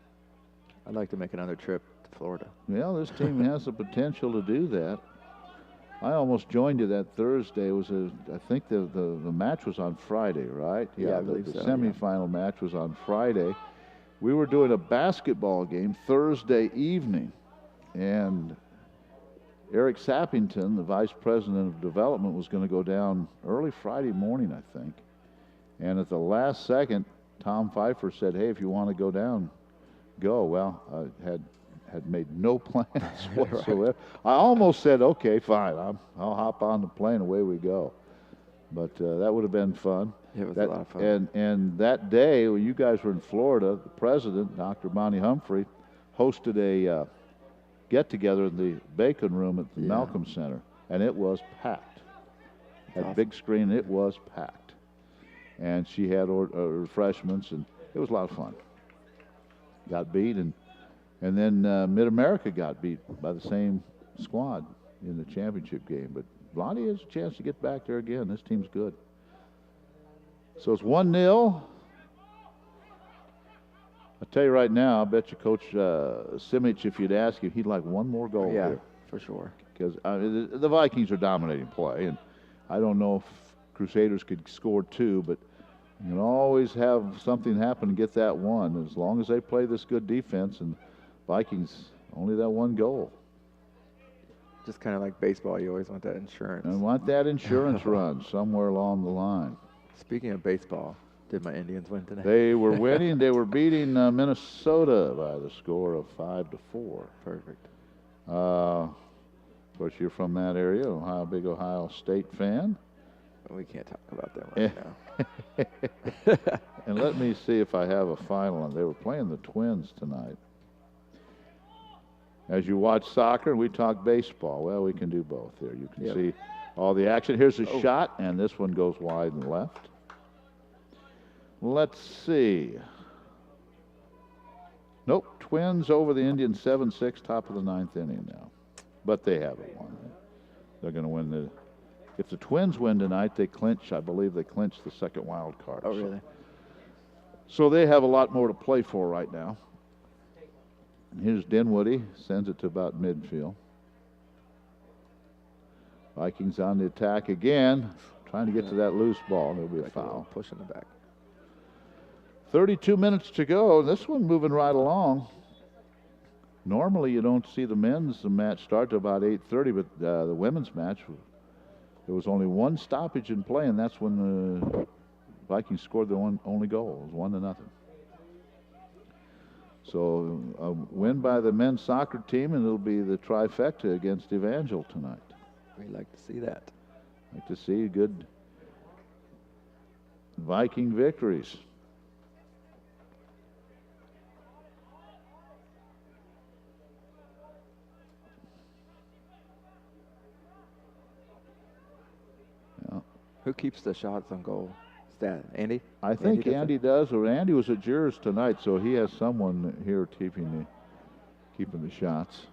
I'd like to make another trip to Florida. Well, this team has the potential to do that. I almost joined you that Thursday. I think the match was on Friday, right? Yeah, I the believe so, semifinal match was on Friday. We were doing a basketball game Thursday evening, and Eric Sappington, the vice president of development, was going to go down early Friday morning, I think. And at the last second, Tom Pfeiffer said, "Hey, if you want to go down, go." Well, I had made no plans whatsoever. Right. I almost said, "Okay, fine, I'll hop on the plane, away we go." But that would have been fun. It was a lot of fun. And that day, when you guys were in Florida, the president, Dr. Bonnie Humphrey, hosted a get-together in the Bacon Room at the Malcolm Center, and it was packed. Had a big screen, it was packed. And she had refreshments, and it was a lot of fun. Got beat, and then Mid-America got beat by the same squad in the championship game. But Blondie has a chance to get back there again. This team's good. So it's 1-0. I tell you right now, I bet you Coach Simic, if you'd ask him, he'd like one more goal here. For sure. Because the Vikings are dominating play, and I don't know if Crusaders could score 2, but you can always have something happen and get that one. As long as they play this good defense, and Vikings only that one goal. Just kind of like baseball, you always want that insurance. And want that insurance run somewhere along the line. Speaking of baseball, did my Indians win today? They were winning. They were beating Minnesota by the score of 5-4. Perfect. Of course, you're from that area, big Ohio State fan. We can't talk about that right now. And let me see if I have a final. They were playing the Twins tonight. As you watch soccer and we talk baseball, well, we can do both here. You can see all the action. Here's a shot, and this one goes wide and left. Let's see. Nope, Twins over the Indians 7-6, top of the 9th inning now. But they haven't won. They're going to win if the Twins win tonight, they clinch, I believe they clinch the second wild card. Oh, really? So they have a lot more to play for right now. And here's Dinwoody, sends it to about midfield. Vikings on the attack again, trying to get to that loose ball. There'll be a foul. Pushing the back. 32 minutes to go. This one moving right along. Normally you don't see the men's match start to about 8:30, but the women's match, there was only one stoppage in play, and that's when the Vikings scored their only goal. It was 1-0. So a win by the men's soccer team, and it'll be the trifecta against Evangel tonight. We'd like to see that. Like to see good Viking victories. Who keeps the shots on goal? Is that Andy? I think Andy does. Or Andy was at Jers tonight, so he has someone here keeping the shots.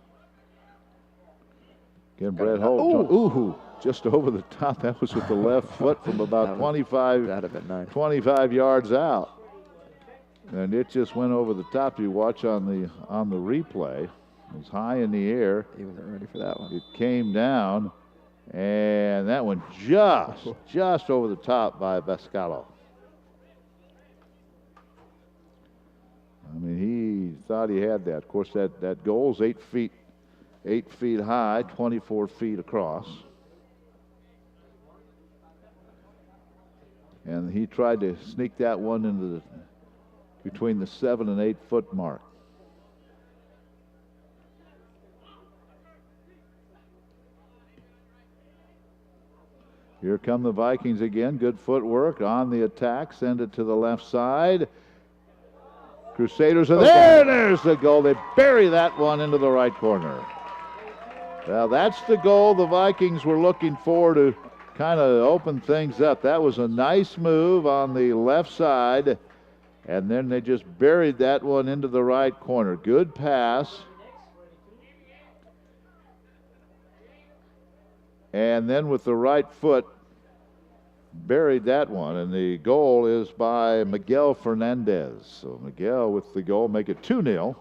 Again, Brett Holt. Ooh, just over the top. That was with the left foot from about 25 yards out. And it just went over the top. You watch on the replay. It was high in the air. He wasn't ready for that one. It came down, and that one just over the top by Bascalo. I mean, he thought he had that. Of course, that goal's 8 feet high, 24 feet across. And he tried to sneak that one into between the 7 and 8 foot mark. Here come the Vikings again. Good footwork on the attack. Send it to the left side. Crusaders are there. There's the goal. They bury that one into the right corner. Well, that's the goal the Vikings were looking for to kind of open things up. That was a nice move on the left side, and then they just buried that one into the right corner. Good pass. And then with the right foot, buried that one, and the goal is by Miguel Fernandez. So Miguel with the goal, make it 2-0.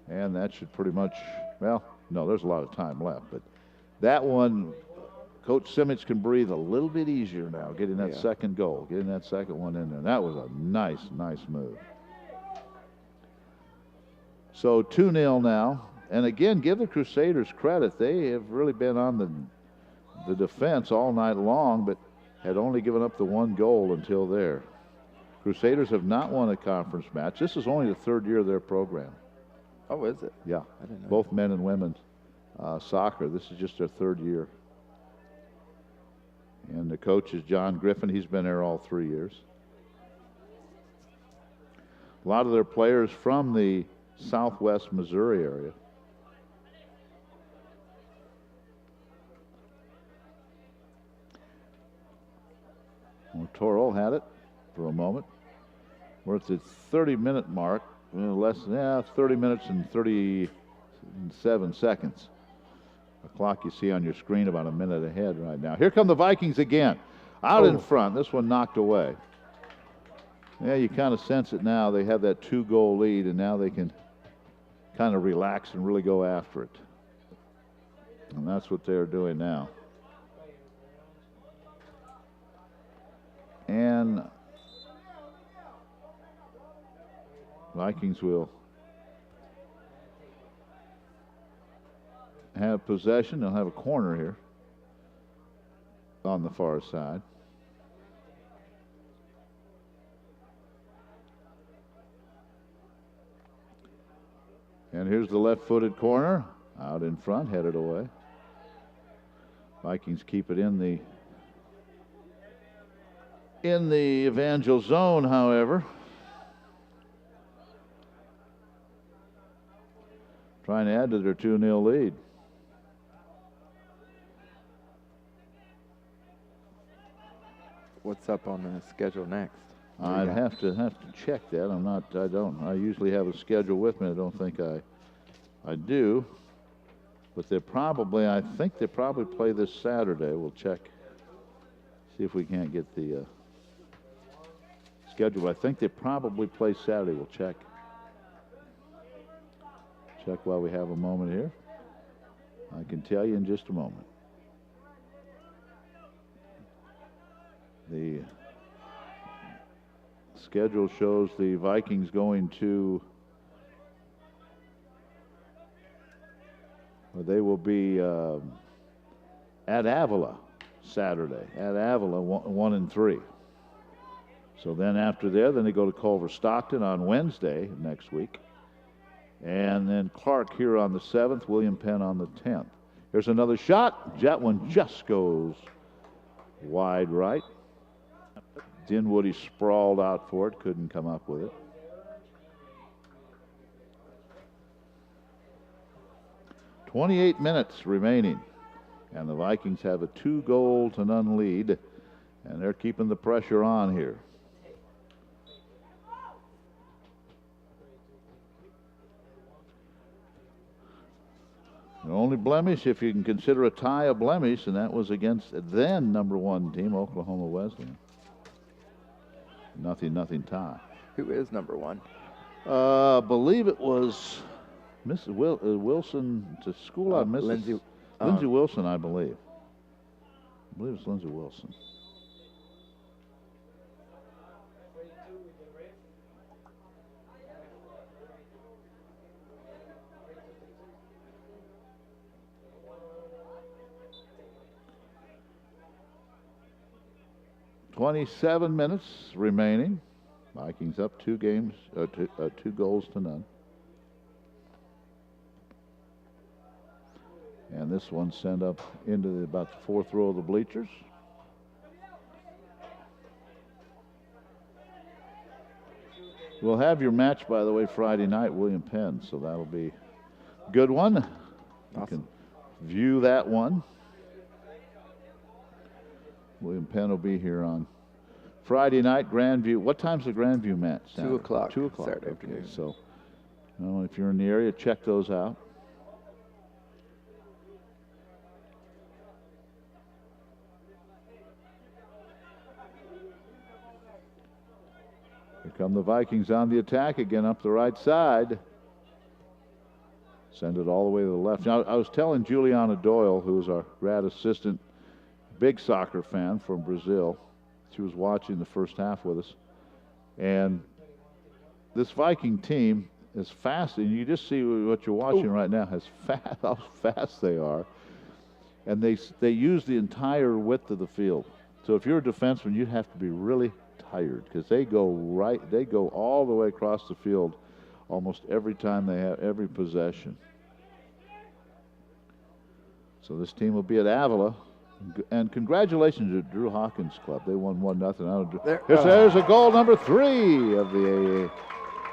And that should pretty much, well, no, there's a lot of time left, but that one, Coach Simic can breathe a little bit easier now, getting that second goal, getting that second one in there. And that was a nice move. So 2-0 now. And again, give the Crusaders credit. They have really been on the defense all night long, but had only given up the one goal until there. Crusaders have not won a conference match. This is only the third year of their program. Oh, is it? Yeah. I didn't know. Both men and women's soccer. This is just their third year. And the coach is John Griffin. He's been there all 3 years. A lot of their players from the southwest Missouri area. Well, Toro had it for a moment. We're at the 30-minute mark. 30 minutes and 37 seconds. The clock you see on your screen about a minute ahead right now. Here come the Vikings again. Out in front. This one knocked away. Yeah, you kind of sense it now. They have that 2-goal lead, and now they can kind of relax and really go after it. And that's what they're doing now. And Vikings will have possession. They'll have a corner here on the far side. And here's the left-footed corner. Out in front, headed away. Vikings keep it in the Evangel zone, however. Trying to add to their 2-0 lead. What's up on the schedule next? I'd have to check that. I usually have a schedule with me. I don't think I do. But I think they probably play this Saturday. We'll check. See if we can't get the schedule. I think they probably play Saturday. We'll check. Check while we have a moment here. I can tell you in just a moment. The schedule shows the Vikings going to, they will be at Avila Saturday. At Avila, 1 and 3. So then after there, then they go to Culver Stockton on Wednesday next week. And then Clark here on the 7th, William Penn on the 10th. Here's another shot. That one just goes wide right. Dinwoody sprawled out for it, couldn't come up with it. .28 minutes remaining, and the Vikings have a 2-0-0 lead, and they're keeping the pressure on here. The only blemish, if you can consider a tie a blemish, and that was against then #1 team, Oklahoma Wesleyan. Nothing tie. Who is number 1? Believe it was Mrs. Wilson to school out. Mrs. Lindsay Wilson, I believe. I believe it's Lindsay Wilson. "27 minutes remaining. Vikings up 2 goals to none. And this one sent up into about the 4th row of the bleachers. We'll have your match, by the way, Friday night, William Penn, so that'll be a good one. Awesome. You can view that one. William Penn will be here on Friday night, Grandview. What time's the Grandview match? 2 o'clock. 2 o'clock. Saturday Okay, afternoon. so if you're in the area, check those out. Here come the Vikings on the attack again up the right side. Send it all the way to the left. Now, I was telling Juliana Doyle, who's our grad assistant, big soccer fan from Brazil. She was watching the first half with us. And this Viking team is fast, and you just see what you're watching right now, how fast they are. And they use the entire width of the field. So if you're a defenseman, you have to be really tired because they go all the way across the field almost every time they have every possession. So this team will be at Avila. And congratulations to Drew Hawkins Club. They won 1-0. There's a goal number 3 of the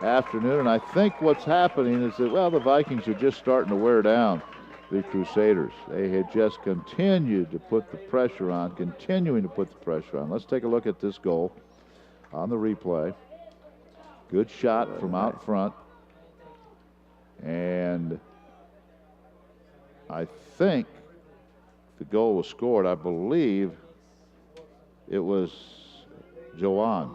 afternoon. And I think what's happening is that, the Vikings are just starting to wear down the Crusaders. They had just continued to put the pressure on, continuing to put the pressure on. Let's take a look at this goal on the replay. Good shot from out front. And I think the goal was scored. I believe it was Joan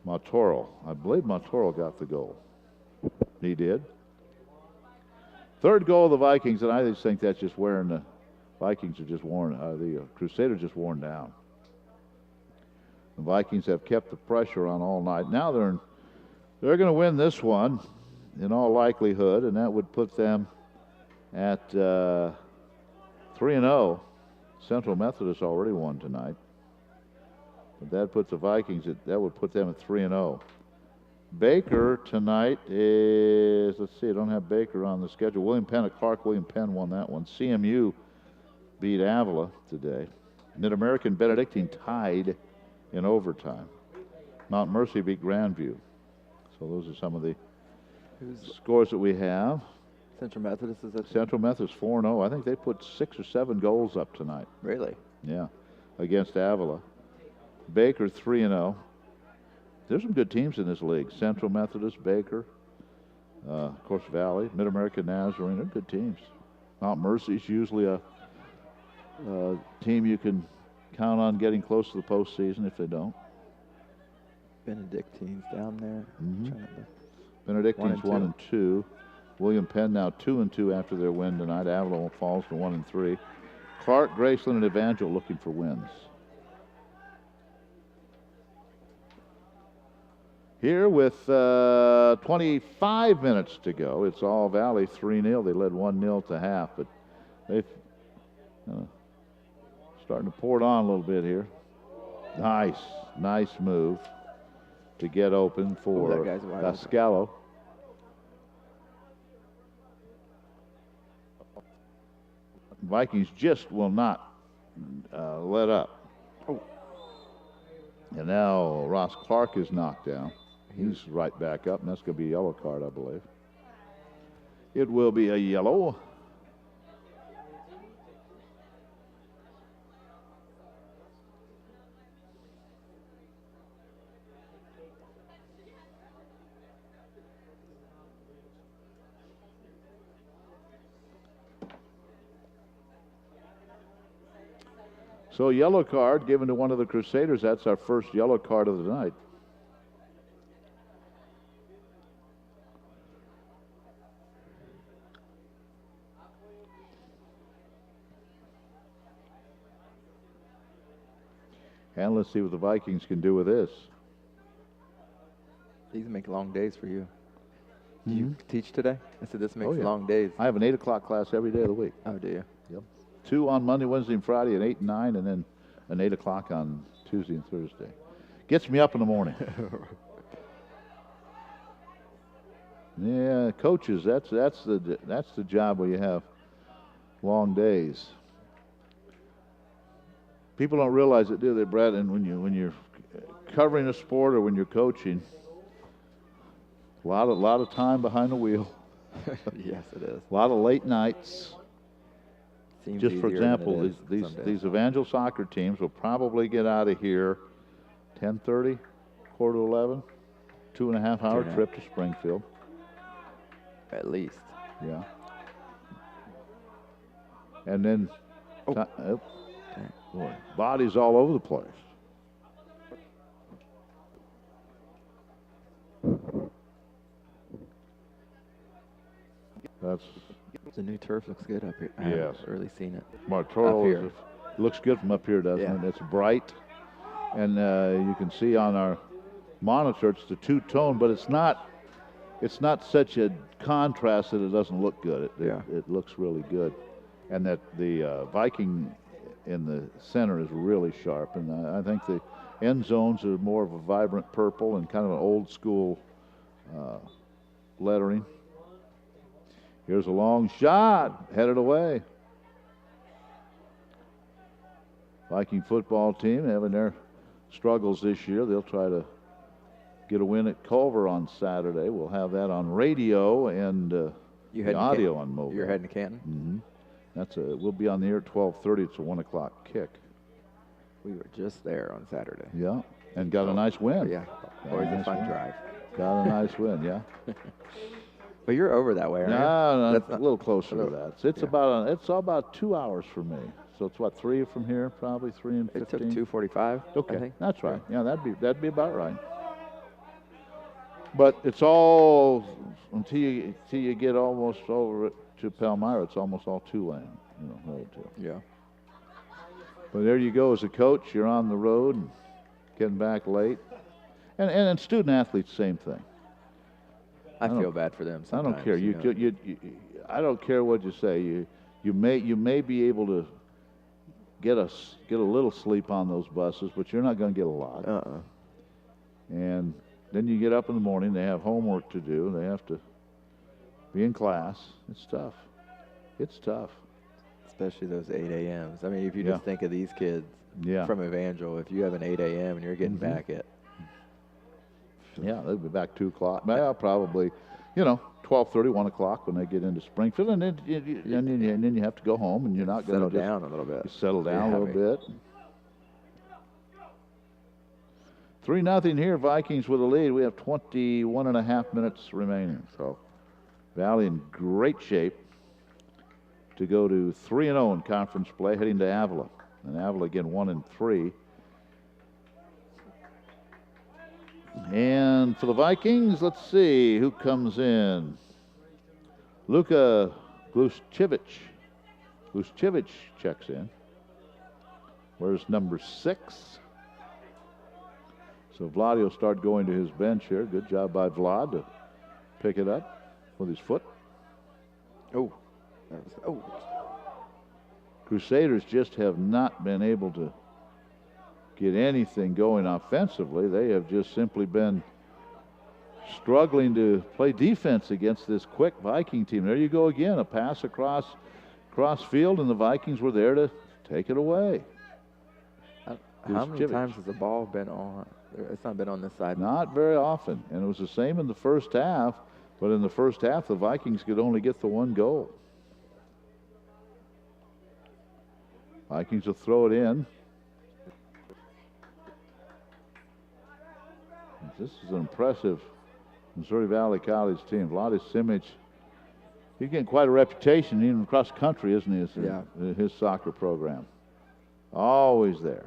Matorral. I believe Matorral got the goal. He did. 3rd goal of the Vikings, and I just think that's just wearing the Vikings are just worn. The Crusaders just worn down. The Vikings have kept the pressure on all night. Now they're going to win this one in all likelihood, and that would put them at 3-0. Central Methodist already won tonight. But that puts the Vikings that would put them at 3-0. Baker tonight is, let's see, I don't have Baker on the schedule. William Penn at Clark. William Penn won that one. CMU beat Avila today. Mid-American Benedictine tied in overtime. Mount Mercy beat Grandview. So those are some of the scores that we have. Central Methodist is that? Central Methodist 4-0. I think they put 6 or 7 goals up tonight. Really? Yeah, against Avila. Baker 3-0. There's some good teams in this league. Central Methodist, Baker, of course Valley, Mid-American Nazarene. They're good teams. Mount Mercy's usually a team you can count on getting close to the postseason if they don't. Benedictines down there. Mm-hmm. Benedictines 1 and 2. William Penn now 2 and 2 after their win tonight. Avila falls to 1 and 3. Clark, Graceland, and Evangel looking for wins. Here with 25 minutes to go, it's all Valley 3-0. They led 1-0 to half, but they've starting to pour it on a little bit here. Nice move to get open for Pascalo. Vikings just will not let up. Oh. And now Ross Clark is knocked down. He's right back up, and that's going to be a yellow card, I believe. It will be a yellow. So yellow card given to one of the Crusaders. That's our first yellow card of the night. And let's see what the Vikings can do with this. These make long days for you. Do you teach today? I said this makes yeah. long days. I have an 8 o'clock class every day of the week. Oh, do you? Yep. 2 on Monday, Wednesday, and Friday, and 8 and 9, and then an 8 o'clock on Tuesday and Thursday. Gets me up in the morning. Yeah, coaches, that's the job where you have long days. People don't realize it, do they, Brett? And when you're covering a sport or when you're coaching, a lot of time behind the wheel. Yes, it is. A lot of late nights. Seems Just for easier than example, it is these Evangel soccer teams will probably get out of here 10:30, quarter to 11, 2.5-hour trip to Springfield. At least. Yeah. And then, boy, bodies all over the place. That's The new turf looks good up here. I Yes. haven't really seen it. Martoro Up here. looks good from up here, doesn't Yeah. it? It's bright, and you can see on our monitor it's the two-tone, but it's not such a contrast that it doesn't look good. It looks really good, and that the Viking in the center is really sharp, and I think the end zones are more of a vibrant purple and kind of an old school lettering. Here's a long shot, headed away. Viking football team having their struggles this year. They'll try to get a win at Culver on Saturday. We'll have that on radio and the audio on mobile. You're heading to Canton? Mm-hmm. We'll be on the air at 12:30. It's a 1 o'clock kick. We were just there on Saturday. Yeah, and got a nice win. Yeah, always a fun drive. Got a nice win, yeah. But you're over that way, aren't you? No, That's a little closer to that. It's yeah. it's about 2 hours for me. So it's what, 3 from here, probably 3 and 15. It took 2:45. Okay, I think. that's right. Yeah, that'd be about right. But it's all until you get almost over it to Palmyra. It's almost all 2-lane, relative. Yeah. But there you go. As a coach, you're on the road and getting back late, and student athletes, same thing. I feel bad for them sometimes. I don't care. I don't care what you say. You may be able to get a little sleep on those buses, but you're not going to get a lot. And then you get up in the morning. They have homework to do. They have to be in class. It's tough. It's tough. Especially those 8 a.m.s. I mean, if you just think of these kids from Evangel, if you have an 8 a.m. and you're getting back at. Yeah, they'll be back 2 o'clock. Well, probably, 12:30, 1 o'clock when they get into Springfield, and then you have to go home, and you're not going to settle down a little bit. Settle down a little bit. 3-0 here. Vikings with a lead. We have 21.5 minutes remaining. So Valley in great shape to go to 3-0 in conference play, heading to Avila. And Avila again 1-3. And for the Vikings, let's see who comes in. Luka Gluszkiewicz checks in. Where's number 6? So Vlad will start going to his bench here. Good job by Vlad to pick it up with his foot. Crusaders just have not been able to get anything going offensively. They have just simply been struggling to play defense against this quick Viking team. There you go again, a pass across field, and the Vikings were there to take it away. How many times has the ball been on? It's not been on this side. Not very often, and it was the same in the first half, but in the first half the Vikings could only get the 1 goal. Vikings will throw it in. This is an impressive Missouri Valley College team. Vladis Simic, he's getting quite a reputation even across the country, isn't he? His soccer program. Always there.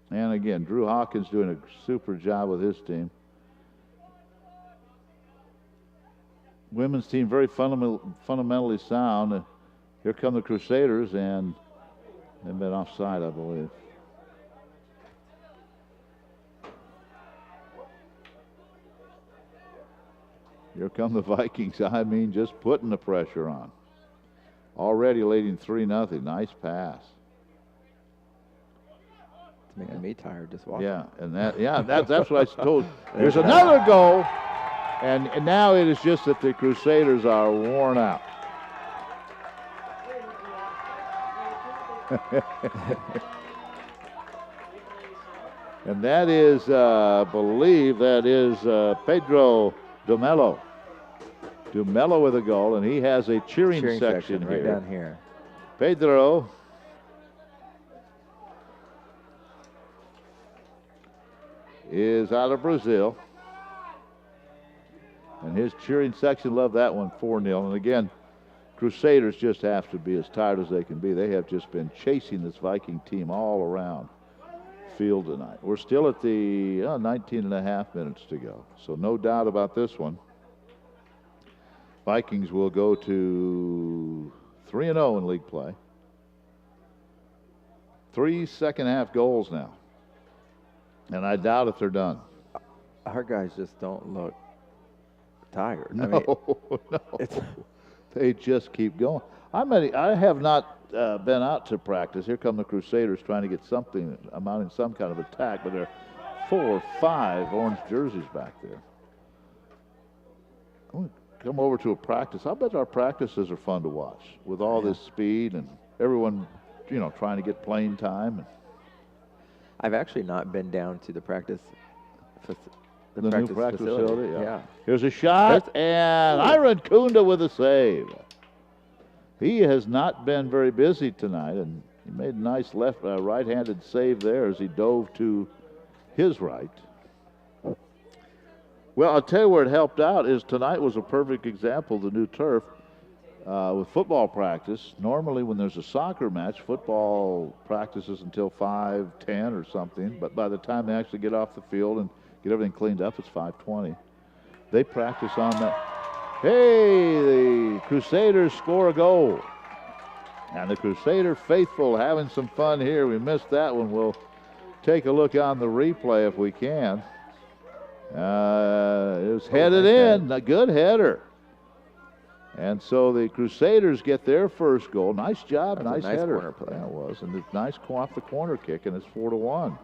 And again, Drew Hawkins doing a super job with his team. Women's team very fundamentally sound. Here come the Crusaders, and they've been offside, I believe. Here come the Vikings. I mean, just putting the pressure on. Already leading 3-0. Nice pass. It's making me tired just watching. Yeah, and that's what I told. There's another goal, and now it is just that the Crusaders are worn out. And that is, I believe, that is Pedro Dumello. Dumello with a goal, and he has a cheering section right here. down here. Pedro is out of Brazil. And his cheering section loved that one, 4-0. And again, Crusaders just have to be as tired as they can be. They have just been chasing this Viking team all around field tonight. We're still at the 19 and a half minutes to go. So no doubt about this one. Vikings will go to 3-0 in league play. 3 second-half goals now. And I doubt if they're done. Our guys just don't look tired. No, I mean, no. They just keep going. I have not been out to practice. Here come the Crusaders trying to get something amounting some kind of attack, but there are 4 or 5 orange jerseys back there. I'm going to come over to a practice. I bet our practices are fun to watch with all this speed and everyone, trying to get playing time. I've actually not been down to the practice. The new practice facility. Yeah. Here's a shot, and Iron Kunda with a save. He has not been very busy tonight, and he made a nice right-handed save there as he dove to his right. Well, I'll tell you where it helped out is tonight was a perfect example of the new turf with football practice. Normally when there's a soccer match, football practices until 5:10 or something, but by the time they actually get off the field and get everything cleaned up, it's 5:20. They practice on that. Hey, the Crusaders score a goal. And the Crusader faithful having some fun here. We missed that one. We'll take a look on the replay if we can. It was headed in, a good header. And so the Crusaders get their first goal. Nice job, nice header. Corner play. Yeah, it was. And it's nice off the corner kick, and it's 4-1.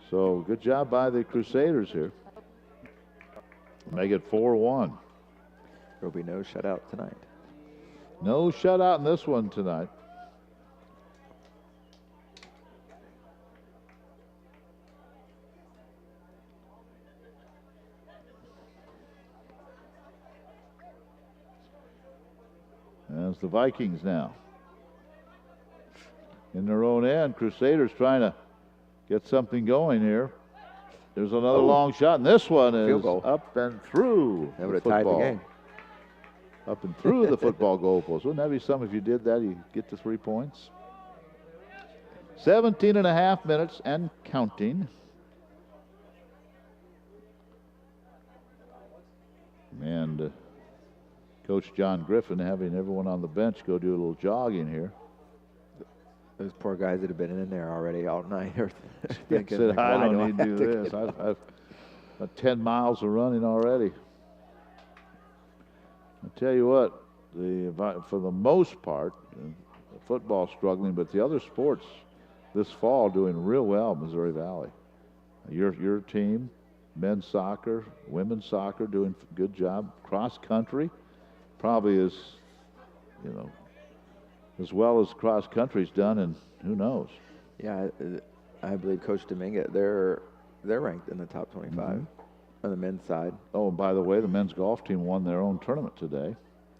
So good job by the Crusaders here. Make it 4-1. There'll be no shutout tonight. No shutout in this one tonight. As the Vikings now in their own end. Crusaders trying to get something going here. There's another long shot, and this one is up and through That would the have tied the football. game. Up and through the football goalpost. Wouldn't that be something if you did that, you get to 3 points? 17 and a half minutes and counting. And Coach John Griffin having everyone on the bench go do a little jogging here. Those poor guys that have been in there already all night are He thinking, said, like, I why don't do need to do have this. get I've 10 miles of running already. I tell you what, for the most part, football struggling, but the other sports this fall doing real well in Missouri Valley. Your team, men's soccer, women's soccer doing a good job. Cross country probably is, as well as cross country's done, and who knows. Yeah, I believe Coach Dominguez, they're ranked in the top 25 on the men's side. Oh, and by the way, the men's golf team won their own tournament today.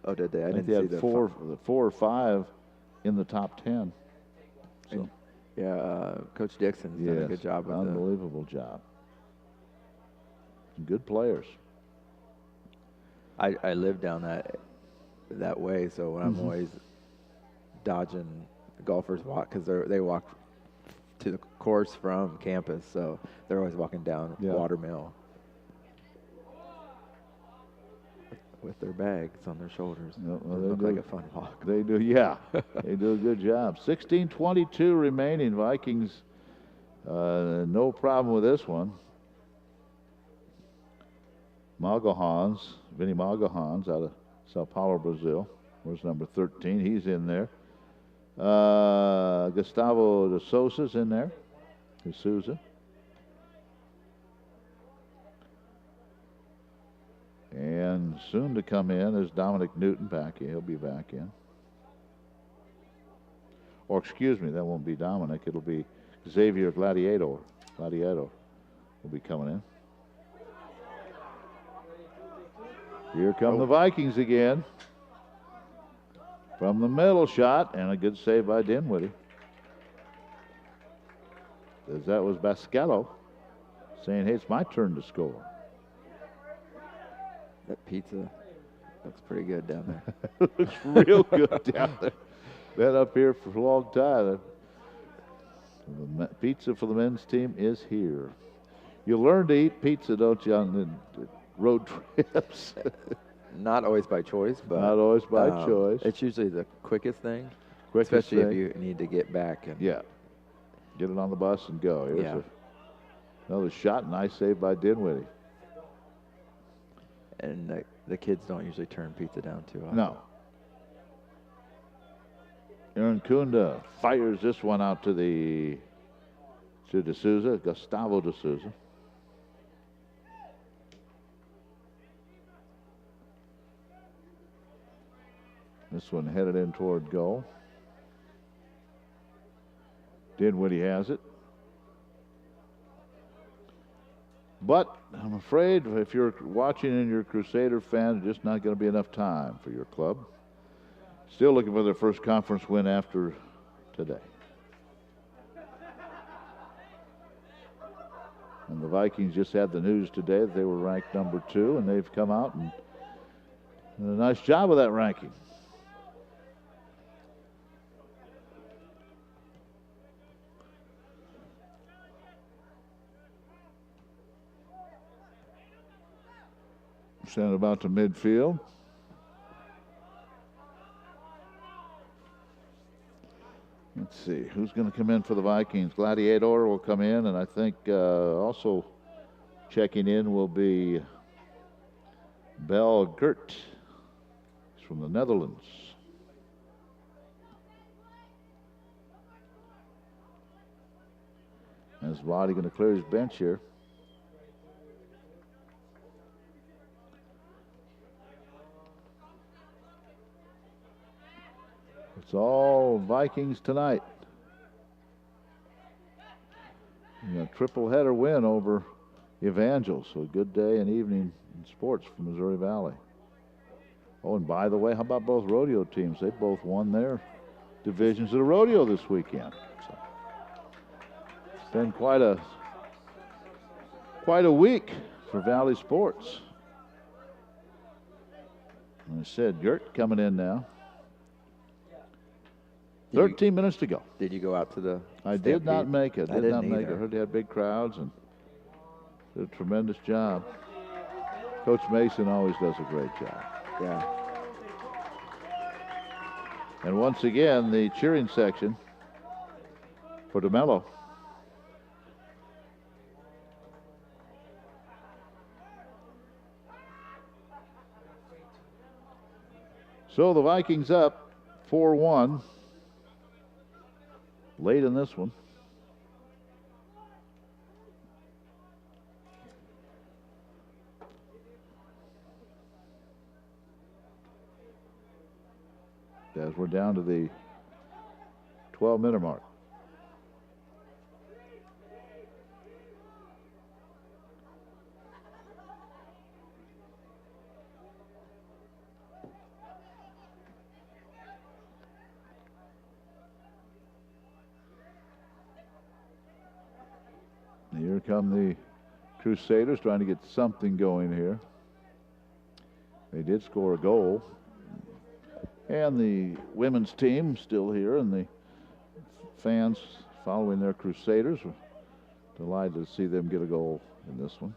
Oh, did they? I think didn't they see had the four or five in the top 10. So, Coach Dixon's done a good job with unbelievable job. Good players. I live down that way, so when I'm always dodging golfers walk because they walk to the course from campus, so they're always walking down Watermill with their bags on their shoulders. Well, they look like a fun walk. They do, yeah. They do a good job. 16:22 remaining. Vikings, no problem with this one. Vinny Magalhães out of Sao Paulo, Brazil. Where's number 13? He's in there. Gustavo de Sousa's in there. De Sousa. And soon to come in is Dominic Newton back in. He'll be back in. Or excuse me, that won't be Dominic. It'll be Xavier Gladiator. Gladiator will be coming in. Here come the Vikings again. From the middle shot, and a good save by Dinwiddie. As that was Bascalo saying, hey, it's my turn to score. That pizza looks pretty good down there. Looks real good down there. Been up here for a long time. The pizza for the men's team is here. You learn to eat pizza, don't you, on the road trips? Not always by choice, but not always by choice. It's usually the quickest thing, especially if you need to get back. And get it on the bus and go. Here's another shot, nice save by Dinwiddie. And the kids don't usually turn pizza down too often. No. Aaron Kunda fires this one out to De Sousa, Gustavo De Sousa. This one headed in toward goal. Dinwiddie has it. But I'm afraid if you're watching and you're a Crusader fan, there's just not going to be enough time for your club. Still looking for their first conference win after today. And the Vikings just had the news today that they were ranked number 2, and they've come out and done a nice job of that ranking. Sent about to midfield. Let's see, who's going to come in for the Vikings? Gladiator will come in, and I think also checking in will be Bel Gert. He's from the Netherlands. Is Waddy going to clear his bench here? It's all Vikings tonight. A triple header win over Evangel, so a good day and evening in sports from Missouri Valley. Oh, and by the way, how about both rodeo teams? They both won their divisions of the rodeo this weekend. So it's been quite a week for Valley sports. And I said, Gert coming in now. 13 minutes to go. Did you go out to the I did not make it. I did not make it. I heard they had big crowds and did a tremendous job. Coach Mason always does a great job. Yeah. And once again, the cheering section for DeMello. So the Vikings up 4-1. Late in this one. As we're down to the 12-minute mark. Here come the Crusaders trying to get something going here. They did score a goal. And the women's team still here, and the fans following their Crusaders. We're delighted to see them get a goal in this one.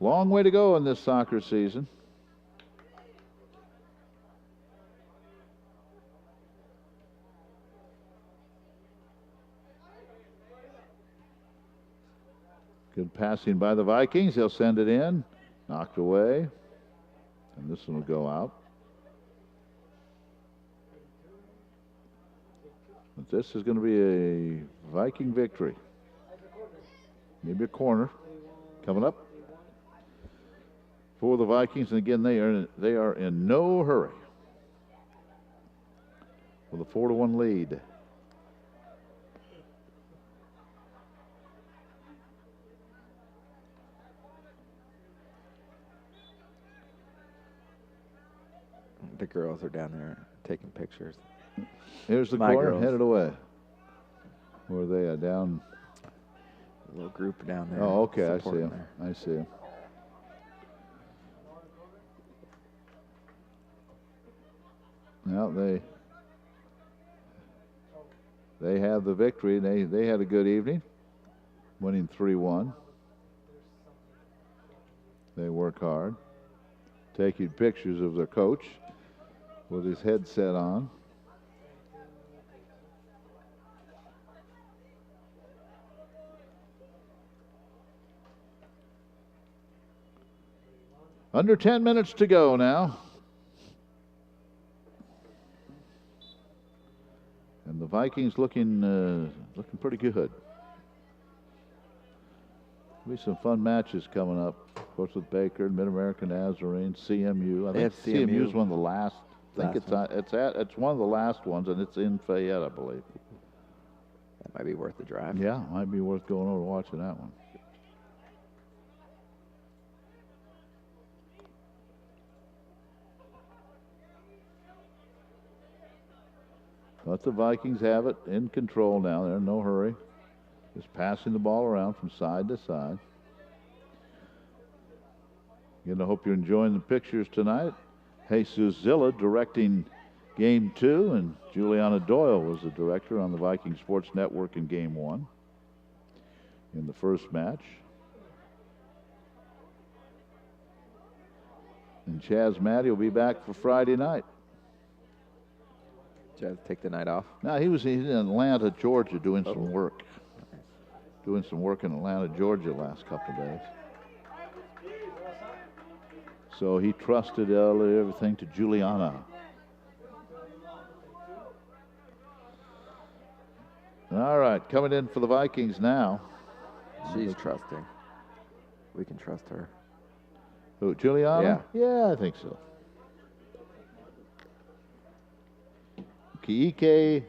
Long way to go in this soccer season. Good passing by the Vikings. They'll send it in. Knocked away. And this one will go out. But this is going to be a Viking victory. Maybe a corner coming up for the Vikings. And again, they are in no hurry with a 4-1 lead. The girls are down there taking pictures. Here's the corner, headed away. Where are they? Down. A little group down there. Oh, okay, I see them. I see them. Well, they have the victory. They had a good evening, winning 3-1. They work hard, taking pictures of their coach with his headset on. Under 10 minutes to go now. And the Vikings looking pretty good. There'll be some fun matches coming up. Of course, with Baker, Mid-American Nazarene, CMU. I think CMU is one of the last. I think it's one of the last ones, and it's in Fayette, I believe. That might be worth the drive. Yeah, might be worth going over and watching that one. But the Vikings have it in control now. They're in no hurry. Just passing the ball around from side to side. Again, I hope you're enjoying the pictures tonight. Jesus Zilla directing Game 2, and Juliana Doyle was the director on the Viking Sports Network in Game 1 in the first match. And Chaz Matty will be back for Friday night. Chaz take the night off? No, he's in Atlanta, Georgia, doing some work. Doing some work in Atlanta, Georgia the last couple of days. So he trusted everything to Juliana. All right, coming in for the Vikings now. She's trusting. We can trust her. Who, Juliana? Yeah. Yeah, I think so. Kiike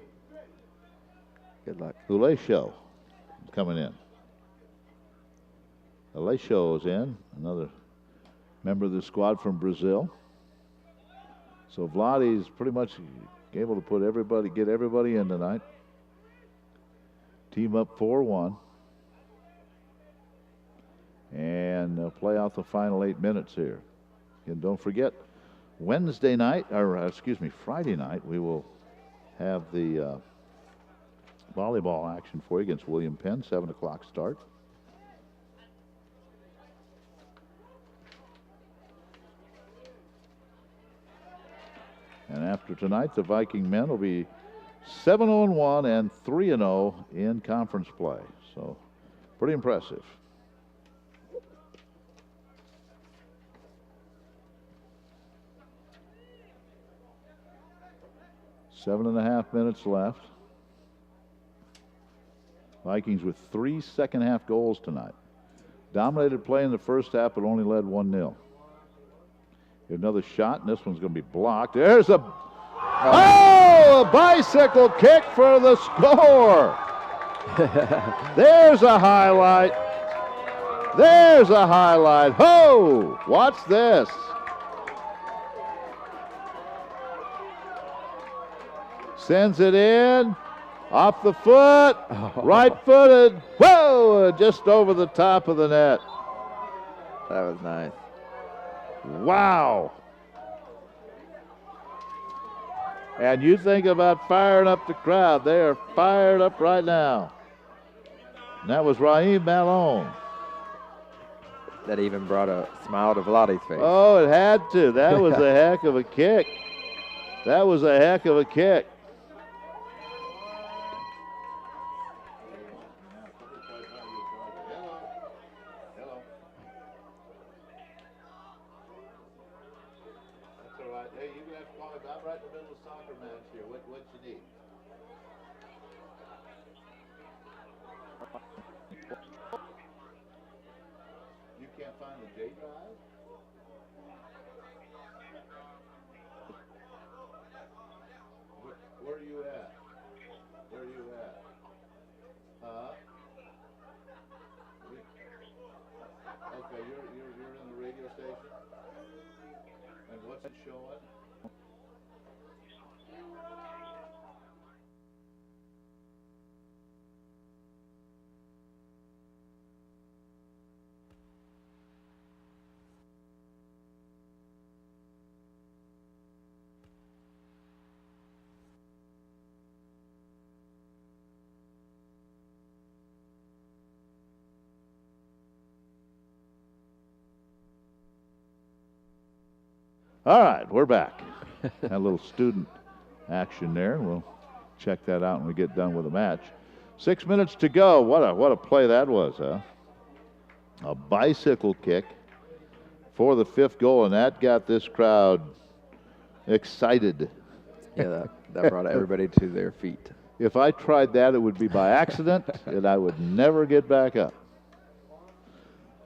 Good luck. Ulesho is coming in. Ulesho is in, another member of the squad from Brazil. So Vladi's pretty much able to get everybody in tonight. Team up 4-1. And they'll play out the final 8 minutes here. And don't forget, Friday night, we will have the volleyball action for you against William Penn, 7 o'clock start. And after tonight, the Viking men will be 7-1 and 3-0 in conference play. So, pretty impressive. Seven and a half minutes left. Vikings with 3 second-half goals tonight. Dominated play in the first half, but only led 1-0. Another shot, and this one's going to be blocked. There's a bicycle kick for the score. There's a highlight. There's a highlight. Ho! Watch this. Sends it in, off the foot, right-footed. Whoa! Just over the top of the net. That was nice. Wow. And you think about firing up the crowd. They are fired up right now. And that was Raheem Malone. That even brought a smile to Vladdy's face. Oh, it had to. That was a heck of a kick. That was a heck of a kick. That's all right. Hey, you guys call it. I'm right in the middle of a soccer match here. What you need? You can't find the J drive? Where are you at? Where are you at? Huh? Okay, you're in the radio station? And what's it showing? All right, we're back. Had a little student action there. We'll check that out when we get done with the match. 6 minutes to go. What a play that was, huh? A bicycle kick for the 5th goal, and that got this crowd excited. Yeah, that brought everybody to their feet. If I tried that, it would be by accident, and I would never get back up.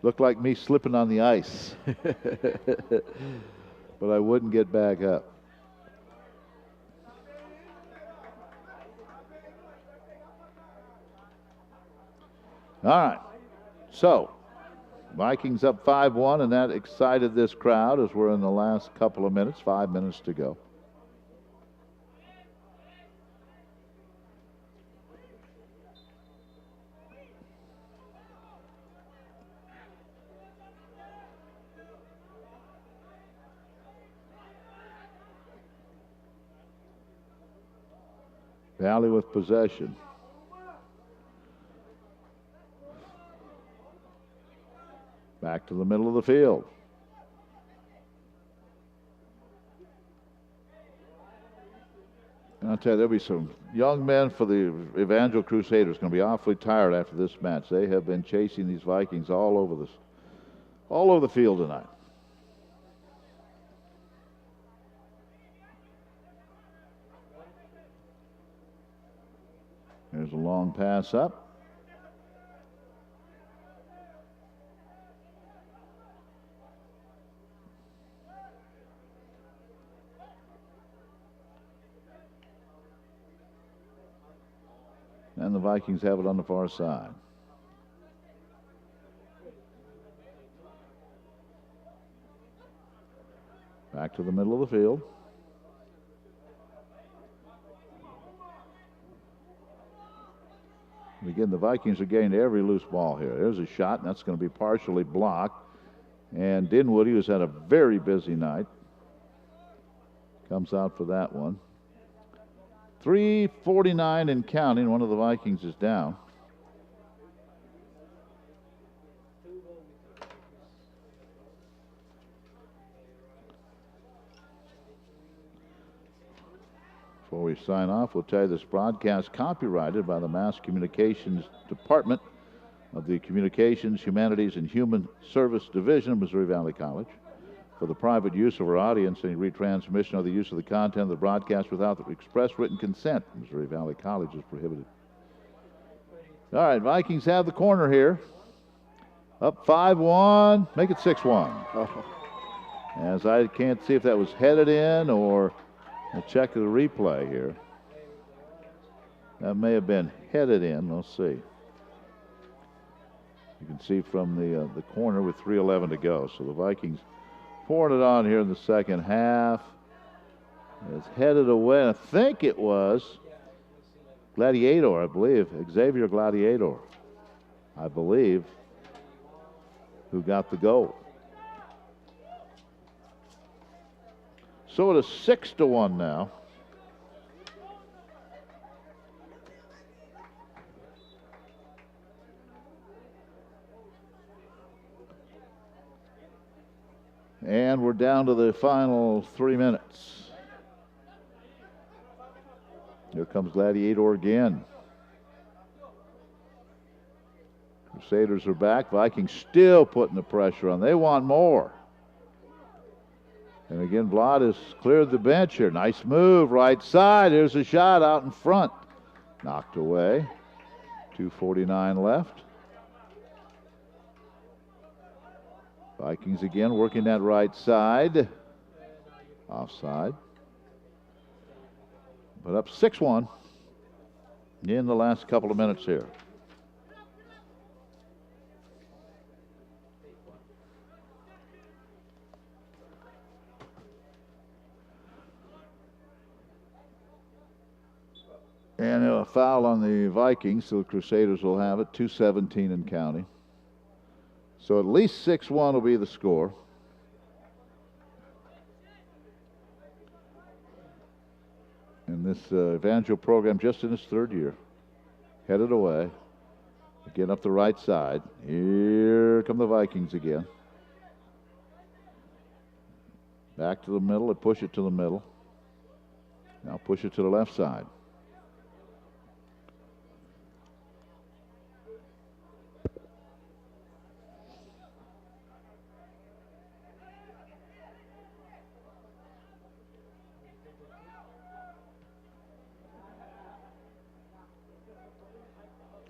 Looked like me slipping on the ice. But I wouldn't get back up. All right. So, Vikings up 5-1, and that excited this crowd as we're in the last couple of minutes, 5 minutes to go. Valley with possession. Back to the middle of the field. And I'll tell you, there'll be some young men for the Evangel Crusaders going to be awfully tired after this match. They have been chasing these Vikings all over the field tonight. There's a long pass up. And the Vikings have it on the far side. Back to the middle of the field. And again, the Vikings are getting every loose ball here. There's a shot, and that's going to be partially blocked. And Dinwoody, who's had a very busy night, comes out for that one. 3:49 and counting. One of the Vikings is down. Before we sign off, we'll tell you this broadcast copyrighted by the Mass Communications Department of the Communications, Humanities, and Human Service Division of Missouri Valley College. For the private use of our audience, any retransmission or the use of the content of the broadcast without the express written consent of Missouri Valley College is prohibited. All right, Vikings have the corner here. Up 5-1, make it 6-1. Oh. As I can't see if that was headed in or we'll check the replay here. That may have been headed in. We'll see. You can see from the corner with 3:11 to go. So the Vikings pouring it on here in the second half. It's headed away. I think it was Gladiator, I believe. Xavier Gladiator, I believe, who got the goal. So it is 6-1 now. And we're down to the final 3 minutes. Here comes Gladiator again. Crusaders are back. Vikings still putting the pressure on. They want more. And again, Vlad has cleared the bench here. Nice move, right side. Here's a shot out in front. Knocked away. 2:49 left. Vikings again working that right side. Offside. But up 6-1 in the last couple of minutes here. And a foul on the Vikings, so the Crusaders will have it. 2:17 and counting. So at least 6-1 will be the score. And this Evangel program just in its third year. Headed away. Again up the right side. Here come the Vikings again. Back to the middle. They push it to the middle. Now push it to the left side.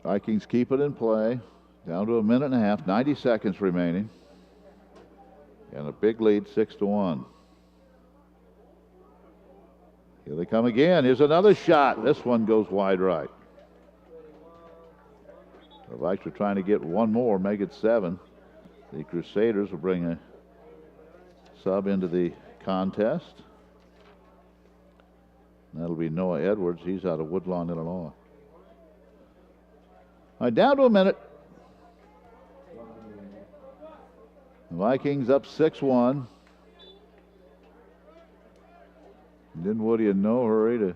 Vikings keep it in play. Down to a minute and a half, 90 seconds remaining. And a big lead, 6-1. Here they come again. Here's another shot. This one goes wide right. The Vikes are trying to get one more, make it 7. The Crusaders will bring a sub into the contest. And that'll be Noah Edwards. He's out of Woodlawn, Illinois. All right, down to a minute. The Vikings up 6-1. Dinwoody in no hurry to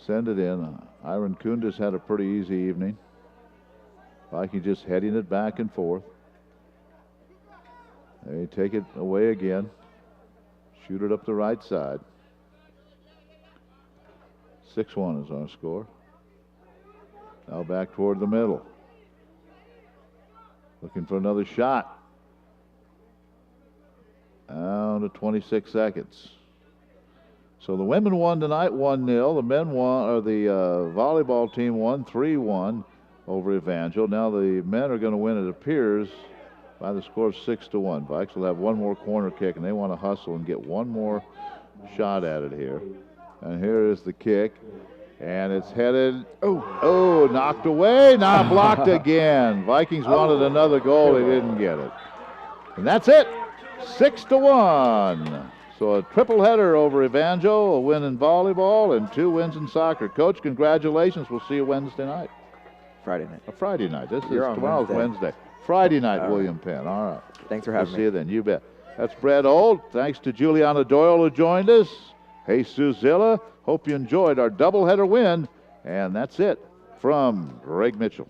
send it in. Iron Kundis had a pretty easy evening. Vikings just heading it back and forth. They take it away again. Shoot it up the right side. 6-1 is our score. Now back toward the middle. Looking for another shot. Down to 26 seconds. So the women won tonight 1-0. The men won, or the volleyball team won 3-1 over Evangel. Now the men are going to win, it appears, by the score of 6-1. Vikes will have one more corner kick, and they want to hustle and get one more shot at it here. And here is the kick. And it's headed, knocked away, now blocked again. Vikings wanted another goal, they didn't get it. And that's it, 6-1. So a triple header over Evangel, a win in volleyball, and 2 wins in soccer. Coach, congratulations, we'll see you Wednesday night. Friday night. Friday night, this is You're tomorrow's Wednesday. Friday night, William Penn, all right. Thanks for having me. See you then, you bet. That's Brett Old, thanks to Juliana Doyle who joined us. Jesus Zilla. Hope you enjoyed our doubleheader win. And that's it from Greg Mitchell.